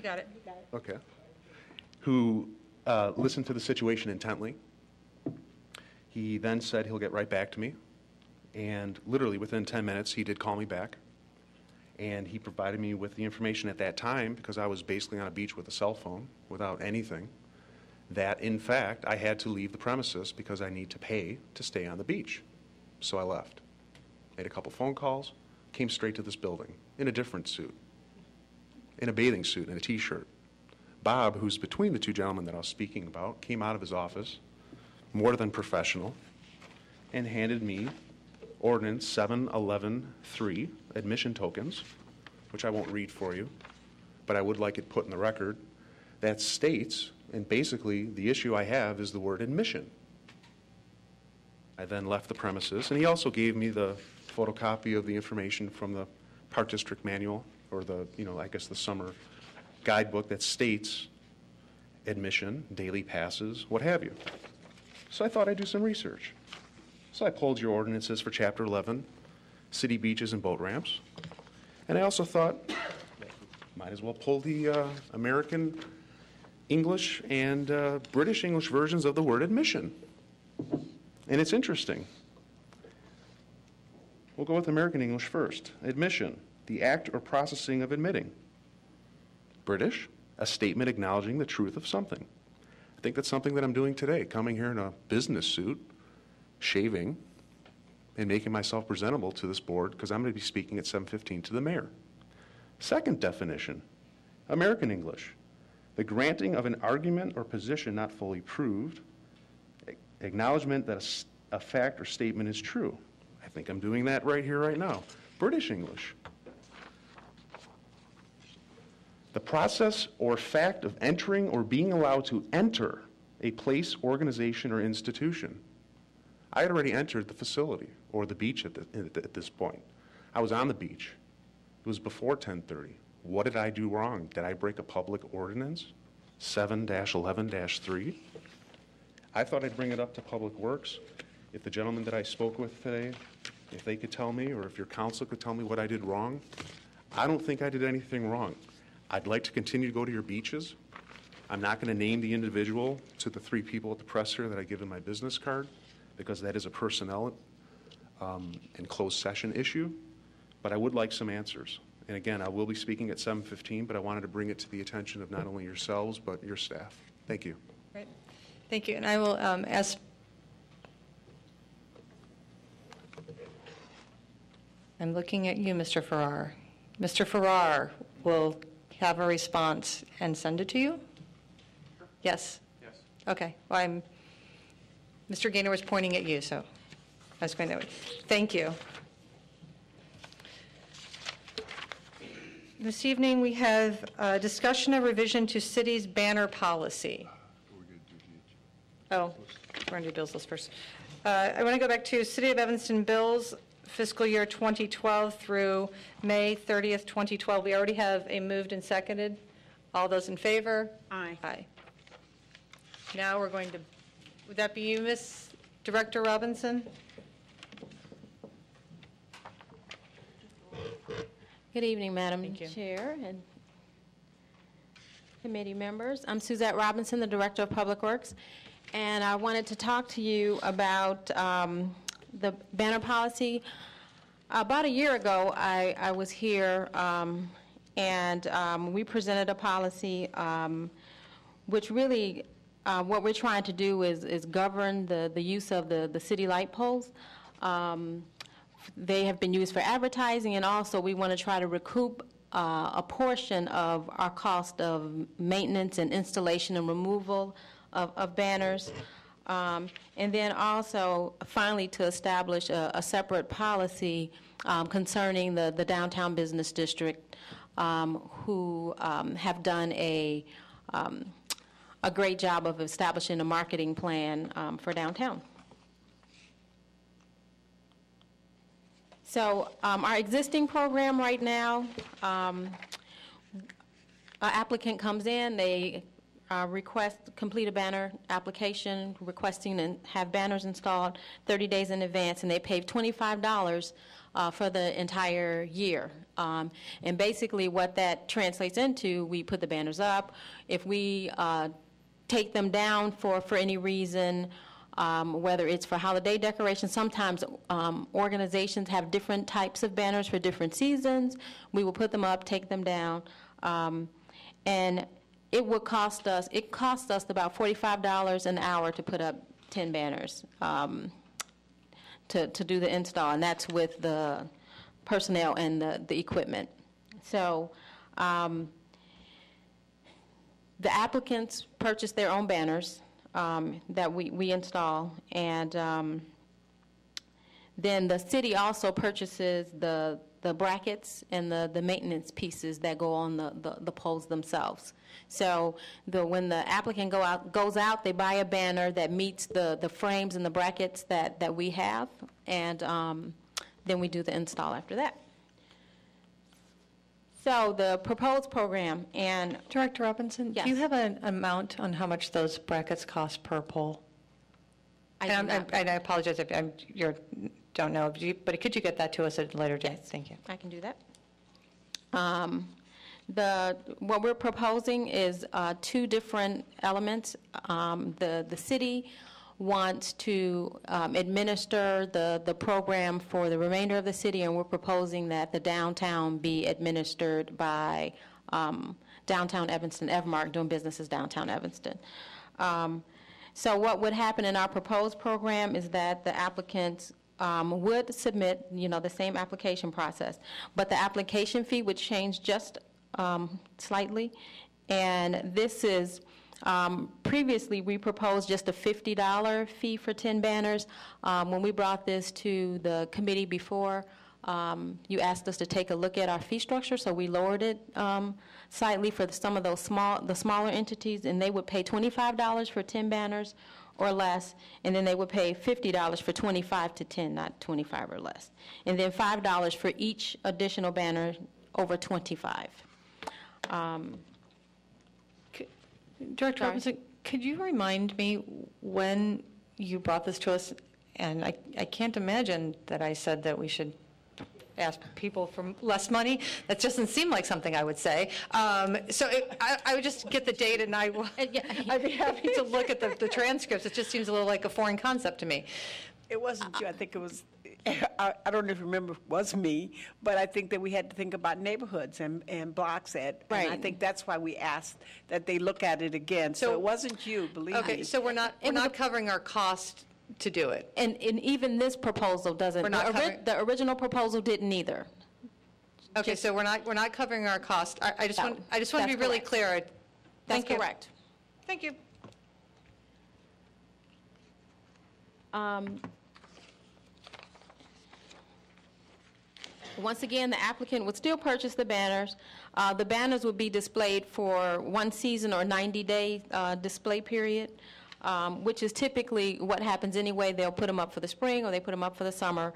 got it.
Okay. Who listened to the situation intently. He then said he'll get right back to me. And literally within 10 minutes, he did call me back. And he provided me with the information at that time, because I was basically on a beach with a cell phone without anything, that in fact I had to leave the premises because I need to pay to stay on the beach. So I left. Made a couple phone calls, came straight to this building in a different suit, in a bathing suit and a t-shirt. Bob, who's between the two gentlemen that I was speaking about, came out of his office, more than professional, and handed me Ordinance 711-3, admission tokens, which I won't read for you, but I would like it put in the record, that states, and basically the issue I have is the word admission. I then left the premises, and he also gave me the photocopy of the information from the Park District Manual, or the, I guess the summer guidebook that states admission, daily passes, what have you. So I thought I'd do some research. So I pulled your ordinances for Chapter 11, city beaches and boat ramps. And I also thought, might as well pull the American English and British English versions of the word admission. And it's interesting. We'll go with American English first. Admission, the act or processing of admitting. British, a statement acknowledging the truth of something. I think that's something that I'm doing today, coming here in a business suit, shaving, and making myself presentable to this board, because I'm going to be speaking at 7:15 to the mayor. Second definition, American English, the granting of an argument or position not fully proved, acknowledgement that a fact or statement is true. I think I'm doing that right here, right now. British English, the process or fact of entering or being allowed to enter a place, organization, or institution. I had already entered the facility or the beach at this point. I was on the beach. It was before 10:30. What did I do wrong? Did I break a public ordinance, 7-11-3? I thought I'd bring it up to Public Works. If the gentleman that I spoke with today, if they could tell me, or if your council could tell me what I did wrong, I don't think I did anything wrong. I'd like to continue to go to your beaches. I'm not going to name the individual to the 3 people at the presser that I give in my business card, because that is a personnel and closed session issue, but I would like some answers. And again, I will be speaking at 7:15, but I wanted to bring it to the attention of not only yourselves, but your staff. Thank you.
Great. Thank you. And I will ask. I'm looking at you, Mr. Farrar. Mr. Farrar will have a response and send it to you? Sure. Yes? Yes. Okay. Well, Mr. Gaynor was pointing at you, so I was going that way. Thank you. This evening, we have a discussion of revision to city's banner policy. Oh, we're going to do bills list first. I want to go back to City of Evanston bills, fiscal year 2012 through May 30th, 2012. We already have a moved and seconded. All those in favor?
Aye.
Aye. Now we're going to, would that be you, Ms. Director Robinson?
Good evening, Madam
Thank you.
Chair and committee members. I'm Suzette Robinson, the Director of Public Works, and I wanted to talk to you about the banner policy. About a year ago, I was here, and we presented a policy which really, what we're trying to do is govern the use of the city light poles. They have been used for advertising, and also we want to try to recoup a portion of our cost of maintenance and installation and removal of banners. And then also, finally, to establish a separate policy concerning the downtown business district, who have done a great job of establishing a marketing plan for downtown. So our existing program right now, an applicant comes in, they complete a banner application requesting and have banners installed 30 days in advance, and they pay $25 for the entire year. And basically what that translates into, we put the banners up. If we take them down for any reason, whether it's for holiday decorations, sometimes organizations have different types of banners for different seasons. We will put them up, take them down, and it costs us about $45 an hour to put up 10 banners to do the install, and that's with the personnel and the equipment. So the applicants purchase their own banners that we install, and then the city also purchases the brackets and the maintenance pieces that go on the poles themselves. So when the applicant goes out, they buy a banner that meets the frames and the brackets that we have, and then we do the install after that. So the proposed program, and
Director Robinson,
yes.
do you have an amount on how much those brackets cost per pole? And I apologize if you don't know, but could you get that to us at a later date?
Yes,
Thank you.
I can do that. What we're proposing is two different elements. The city wants to administer the program for the remainder of the city, and we're proposing that the downtown be administered by Downtown Evanston, Evmark, doing business as Downtown Evanston. So what would happen in our proposed program is that the applicants would submit, the same application process, but the application fee would change just slightly, and this is previously we proposed just a $50 fee for 10 banners. When we brought this to the committee before, you asked us to take a look at our fee structure, so we lowered it slightly for some of those smaller entities, and they would pay $25 for 10 banners or less, and then they would pay $50 for 25 to 10, not 25 or less, and then $5 for each additional banner over 25.
Director Robinson, could you remind me when you brought this to us? And I can't imagine that I said that we should ask people for less money. That just doesn't seem like something I would say. So I would just get the date, and I'd be happy to look at the transcripts. It just seems a little like a foreign concept to me.
It wasn't you. I think it was, I don't know if you remember, it was me, but I think that we had to think about neighborhoods and blocks at,
right.
And I think that's why we asked that they look at it again. So it wasn't you, believe me.
Okay, so we're not covering our cost to do it.
And even this proposal doesn't. The original proposal didn't either.
Okay, so we're not covering our cost. I just want to be really clear.
That's correct.
Thank you.
Once again, the applicant would still purchase the banners. The banners would be displayed for one season or 90-day display period, which is typically what happens anyway. They'll put them up for the spring or they put them up for the summer.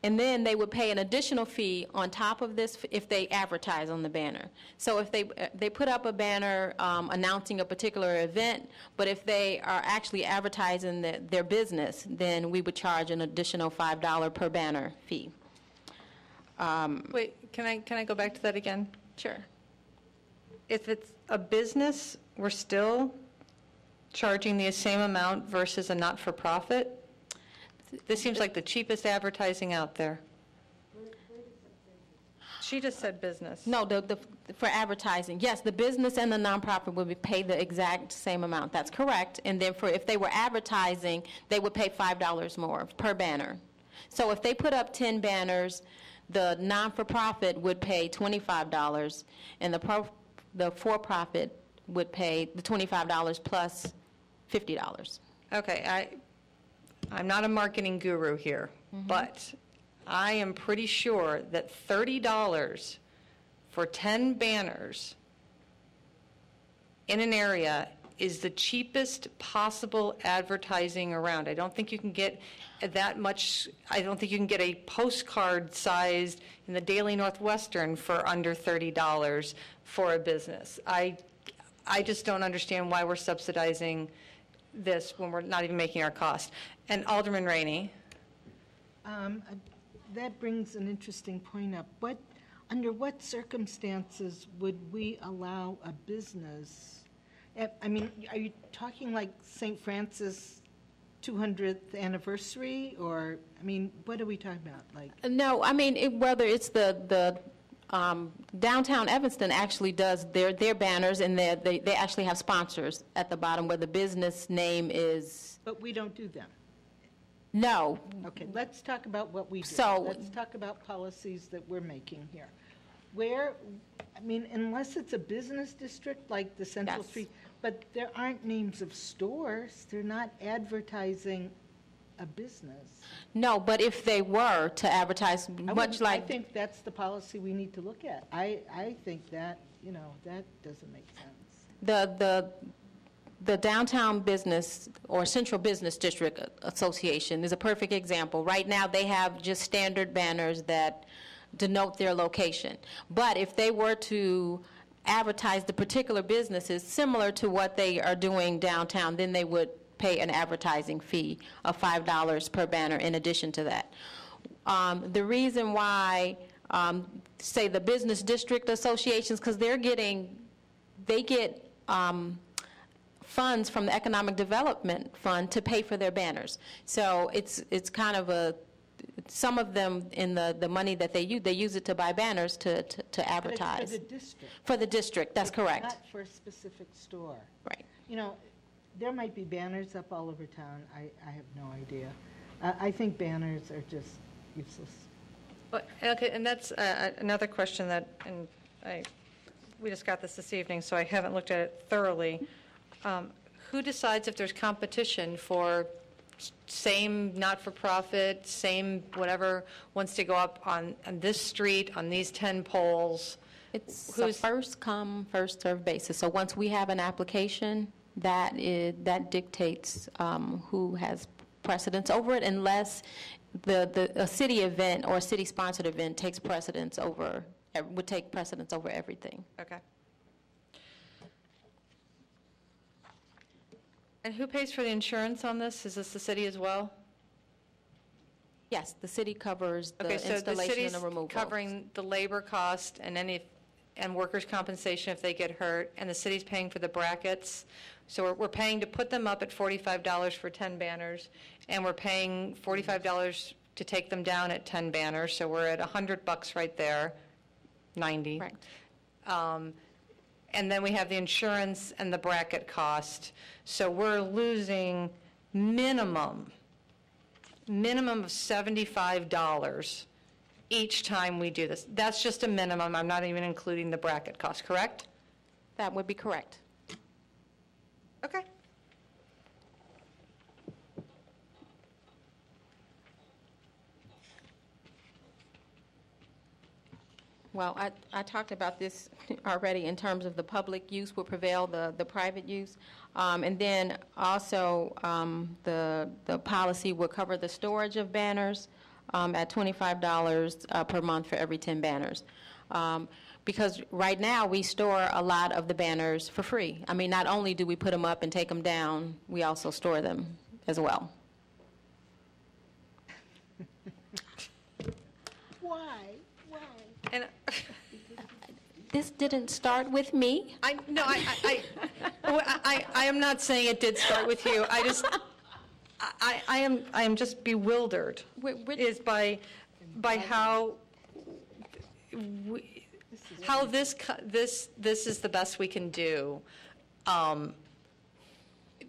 And then they would pay an additional fee on top of this if they advertise on the banner. So if they put up a banner announcing a particular event, but if they are actually advertising their business, then we would charge an additional $5 per banner fee.
Wait, can I go back to that again?
Sure.
If it's a business, we're still charging the same amount versus a not-for-profit? This seems like the cheapest advertising out there. She just said business.
No, for advertising, yes, the business and the nonprofit would be paid the exact same amount. That's correct. And then if they were advertising, they would pay $5 more per banner. So if they put up 10 banners, the non-for-profit would pay $25, and the for-profit would pay the $25 plus $50.
Okay, I'm not a marketing guru here, but I am pretty sure that $30 for 10 banners in an area is the cheapest possible advertising around. I don't think you can get that much, I don't think you can get a postcard sized in the Daily Northwestern for under $30 for a business. I just don't understand why we're subsidizing this when we're not even making our cost. And Alderman Rainey.
That brings an interesting point up. Under what circumstances would we allow a business? I mean, are you talking like St. Francis 200th anniversary, or, I mean, what are we talking about? Like,
No, I mean, whether it's the downtown Evanston actually does their banners, and they actually have sponsors at the bottom where the business name is.
but we don't do them.
No.
Okay, let's talk about what we do.
So-
Let's talk about policies that we're making here. Where, I mean, unless it's a business district like the Central
Yes.
Street, but there aren't names of stores. They're not advertising a business.
No, but if they were to advertise, much
I
like,
think that's the policy we need to look at. I think that, that doesn't make sense.
the Downtown Business or Central Business District Association is a perfect example. Right now, they have just standard banners that denote their location. But if they were to advertise the particular businesses similar to what they are doing downtown, then they would pay an advertising fee of $5 per banner in addition to that. The reason why, say, the business district associations, because they get funds from the Economic Development Fund to pay for their banners. So it's kind of some of them in the money that they use it to buy banners to advertise.
But it's for the district.
For the district, that's correct.
Not for a specific store.
Right.
There might be banners up all over town. I have no idea. I think banners are just useless.
But, okay, and that's another question that, and we just got this evening, so I haven't looked at it thoroughly. Who decides if there's competition for same not-for-profit, same whatever, wants to go up on this street, on these 10 poles?
It's a first-come, first-served basis. So once we have an application, that dictates who has precedence over it, unless a city event or a city-sponsored event takes precedence over, would take precedence over everything.
Okay. And who pays for the insurance on this? Is this the city as well?
Yes, the city covers the
Okay, so the
installation
city's
and the removal.
covering the labor cost and workers' compensation if they get hurt, and the city's paying for the brackets. So we're paying to put them up at $45 for 10 banners, and we're paying $45 to take them down at 10 banners, so we're at $100 right there, 90.
Right.
And then we have the insurance and the bracket cost. So we're losing minimum of $75 each time we do this. That's just a minimum. I'm not even including the bracket cost, correct?
That would be correct.
Okay.
Well, I talked about this already in terms of the public use will prevail, the private use. And then also the policy will cover the storage of banners at $25 per month for every 10 banners. Because right now we store a lot of the banners for free. I mean, not only do we put them up and take them down, we also store them as well.
Why?
And
This didn't start with me.
but I am not saying it did start with you. I am just bewildered is by how this is the best we can do,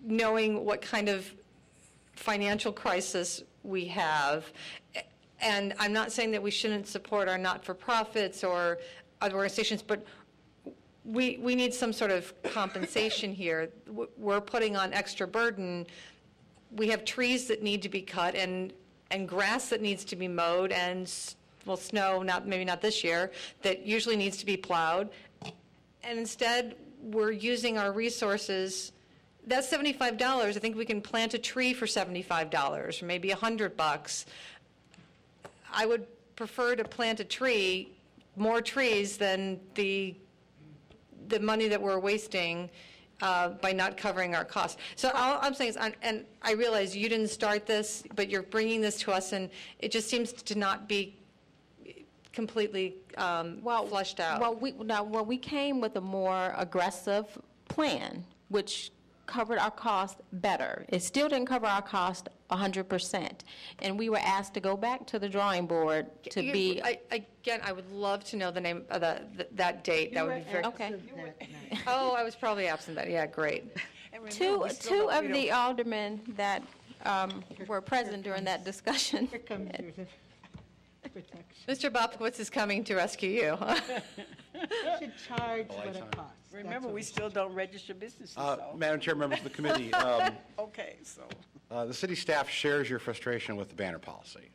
knowing what kind of financial crisis we have. And I'm not saying that we shouldn't support our not-for-profits or other organizations, but we need some sort of compensation here. We're putting on extra burden. We have trees that need to be cut and grass that needs to be mowed and, well, snow, maybe not this year, that usually needs to be plowed. And instead, we're using our resources. That's $75. I think we can plant a tree for $75 or maybe $100. I would prefer to plant a tree, more trees than the money that we're wasting by not covering our costs. So all I'm saying is, and I realize you didn't start this, but you're bringing this to us, and it just seems to not be completely flushed out.
Well, we came with a more aggressive plan, which covered our cost better. It still didn't cover our cost 100%. And we were asked to go back to the drawing board to be...
Again, I would love to know the name of that date. That would be very...
Okay.
Oh, I was probably absent that. Yeah, great.
Two of the aldermen that were present during that discussion.
Here comes your protection.
Mr. Bopkowitz is coming to rescue you.
You should charge what it costs.
Remember, we still don't register businesses, so.
Madam Chair, members of the committee,
Okay, so.
the city staff shares your frustration with the banner policy.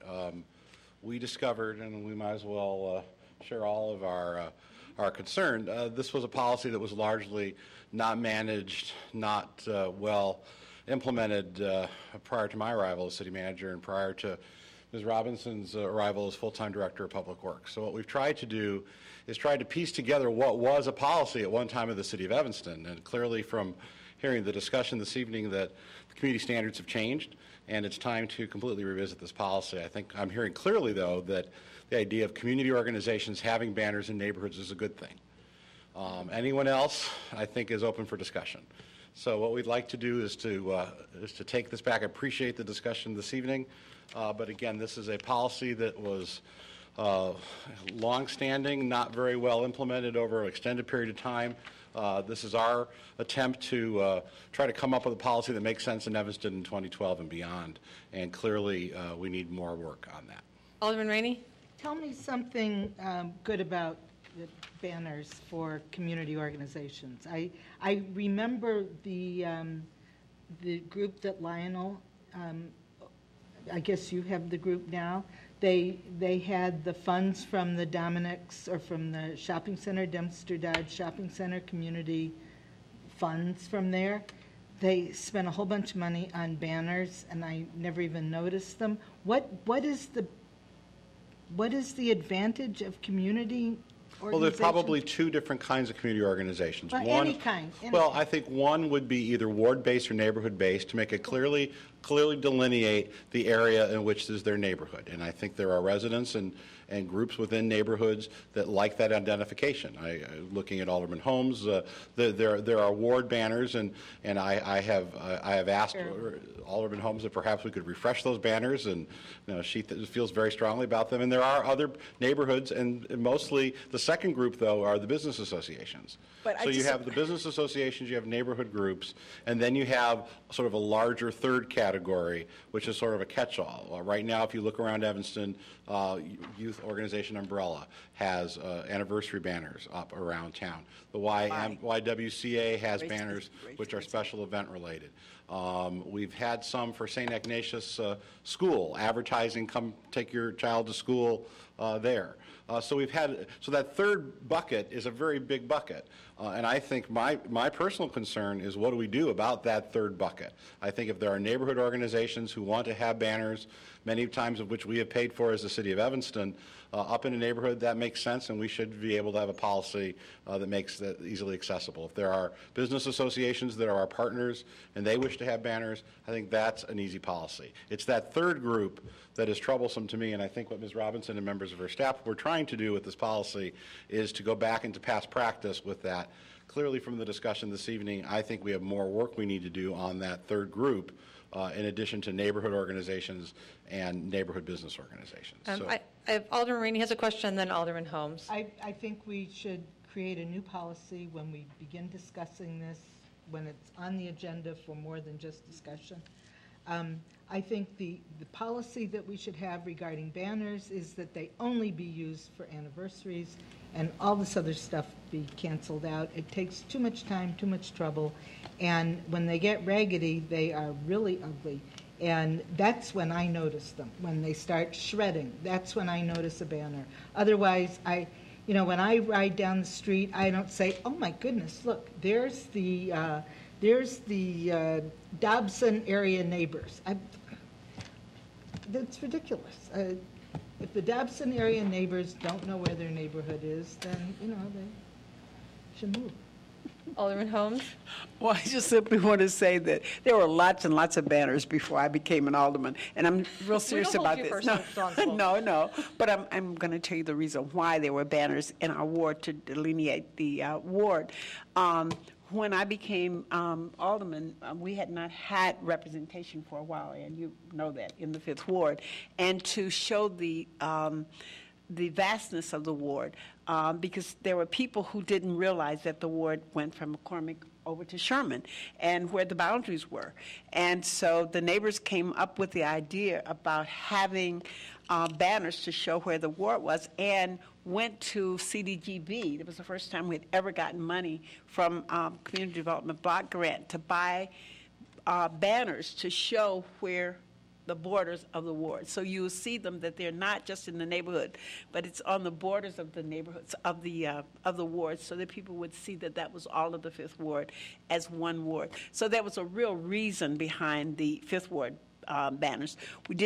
We discovered, and we might as well share all of our concern, this was a policy that was largely not managed, not well implemented prior to my arrival as city manager and prior to Ms. Robinson's arrival as full-time director of public works. So what we've tried to do is try to piece together what was a policy at one time of the city of Evanston. And clearly from hearing the discussion this evening that the community standards have changed and it's time to completely revisit this policy. I think I'm hearing clearly, though, that the idea of community organizations having banners in neighborhoods is a good thing. Anyone else, I think, is open for discussion. So what we'd like to do is to take this back. I appreciate the discussion this evening. But again, this is a policy that was long-standing, not very well implemented over an extended period of time. This is our attempt to try to come up with a policy that makes sense in Evanston in 2012 and beyond. And clearly, we need more work on that.
Alderman Rainey?
Tell me something good about the banners for community organizations. I remember the group that Lionel, I guess you have the group now. They had the funds from the Dominic's or from the shopping center, Dempster Dodge Shopping Center community funds from there. They spent a whole bunch of money on banners, and I never even noticed them. What is the advantage of community organizations?
Well, there's probably two different kinds of community organizations.
Well, any kind.
Well, I think one would be either ward-based or neighborhood-based to make it clearly delineate the area in which is their neighborhood. And I think there are residents and groups within neighborhoods that like that identification. Looking at Alderman Holmes, there are ward banners, and I have asked Alderman Holmes if perhaps we could refresh those banners, and she feels very strongly about them. And there are other neighborhoods, and mostly the second group, though, are the business associations. So you have the business associations, you have neighborhood groups, and then you have sort of a larger third category, which is sort of a catch-all. Right now, if you look around Evanston, Youth Organization Umbrella has anniversary banners up around town. The YWCA has banners which are special event related. We've had some for St. Ignatius School, advertising, come take your child to school there. So that third bucket is a very big bucket. And I think my personal concern is what do we do about that third bucket? I think if there are neighborhood organizations who want to have banners, many times of which we have paid for as the city of Evanston, up in a neighborhood, that makes sense, and we should be able to have a policy that makes that easily accessible. If there are business associations that are our partners and they wish to have banners, I think that's an easy policy. It's that third group that is troublesome to me, and I think what Ms. Robinson and members of her staff were trying to do with this policy is to go back into past practice with that. Clearly, from the discussion this evening, I think we have more work we need to do on that third group, in addition to neighborhood organizations and neighborhood business organizations.
I have Alderman Rainey has a question, and then Alderman Holmes.
I think we should create a new policy when we begin discussing this, when it's on the agenda for more than just discussion. I think the policy that we should have regarding banners is that they only be used for anniversaries and all this other stuff be canceled out. It takes too much time, too much trouble, and when they get raggedy, they are really ugly. And that's when I notice them. When they start shredding, that's when I notice a banner. Otherwise, when I ride down the street, I don't say, "Oh my goodness, look, there's the Dobson area neighbors." That's ridiculous. If the Dobson area neighbors don't know where their neighborhood is, then, they should move.
Alderman Holmes?
Well, I just simply want to say that there were lots and lots of banners before I became an alderman, and I'm real serious about this. No, but I'm going to tell you the reason why there were banners in our ward to delineate the ward. When I became alderman, we had not had representation for a while, and you know that, in the 5th Ward. And to show the vastness of the ward, because there were people who didn't realize that the ward went from McCormick over to Sherman and where the boundaries were. And so the neighbors came up with the idea about having banners to show where the ward was, and went to CDGB. It was the first time we'd ever gotten money from Community Development Block Grant to buy banners to show where the borders of the ward. So you'll see them, that they're not just in the neighborhood, but it's on the borders of the neighborhoods of the wards, so that people would see that that was all of the 5th Ward as one ward. So there was a real reason behind the 5th Ward banners. We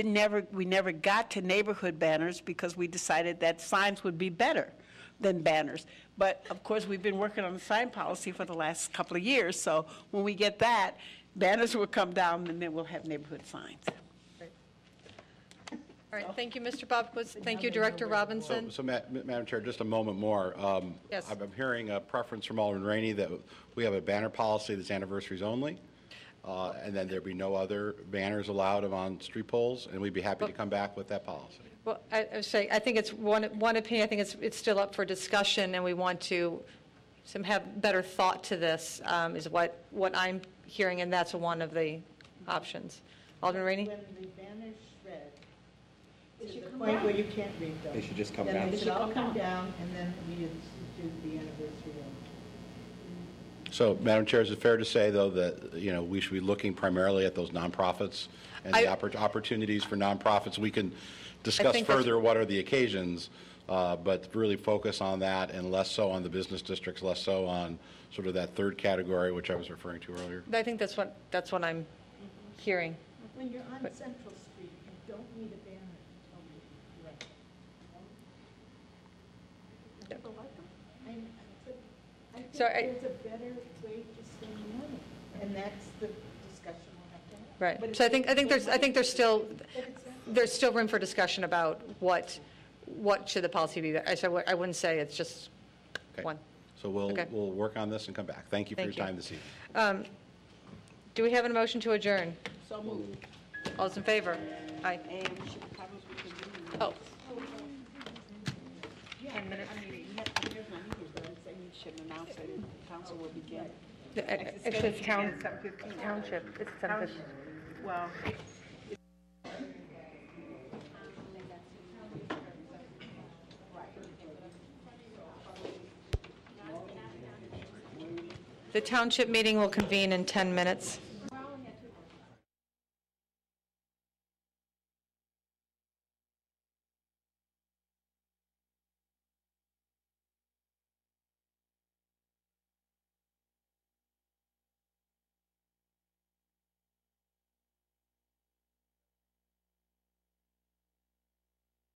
never got to neighborhood banners because we decided that signs would be better than banners. But of course, we've been working on the sign policy for the last couple of years. So when we get that, banners will come down, and then we'll have neighborhood signs.
All right, thank you, Mr. Bobquist. Thank you, Director Robinson.
So Madam Chair, just a moment more.
Yes.
I'm hearing a preference from Alderman Rainey that we have a banner policy that's anniversaries only, and then there'd be no other banners allowed on street poles, and we'd be happy to come back with that policy.
Well, I think it's one opinion. I think it's still up for discussion, and we want to have better thought to this, is what I'm hearing, and that's one of the options. Alderman Rainey?
When the banners shred, to the point where you can't read them.
They should just come down.
Then they should all come down, and then we institute the anniversary of.
So, Madam Chair, is it fair to say, though, that, we should be looking primarily at those nonprofits and the opportunities for nonprofits? We can discuss further what are the occasions, but really focus on that and less so on the business districts, less so on sort of that third category, which I was referring to earlier.
I think that's what I'm hearing.
When you're on Central Street, you don't need a banner to tell you you're right. People like them. I think there's a better way to spend money, and that's the discussion we'll have to have.
Right.
But
So I think there's still room for discussion about what should the policy be. I wouldn't say it's just one.
So we'll work on this and come back. Thank you for your time this evening.
Do we have a motion to adjourn?
So moved.
All those in favor? Aye.
And we should probably continue.
Oh.
10 minutes. I mean, here's my meeting, but I'm saying you should announce that the council will begin.
Actually, it's township. It's 10:15.
Well.
The township meeting will convene in 10 minutes.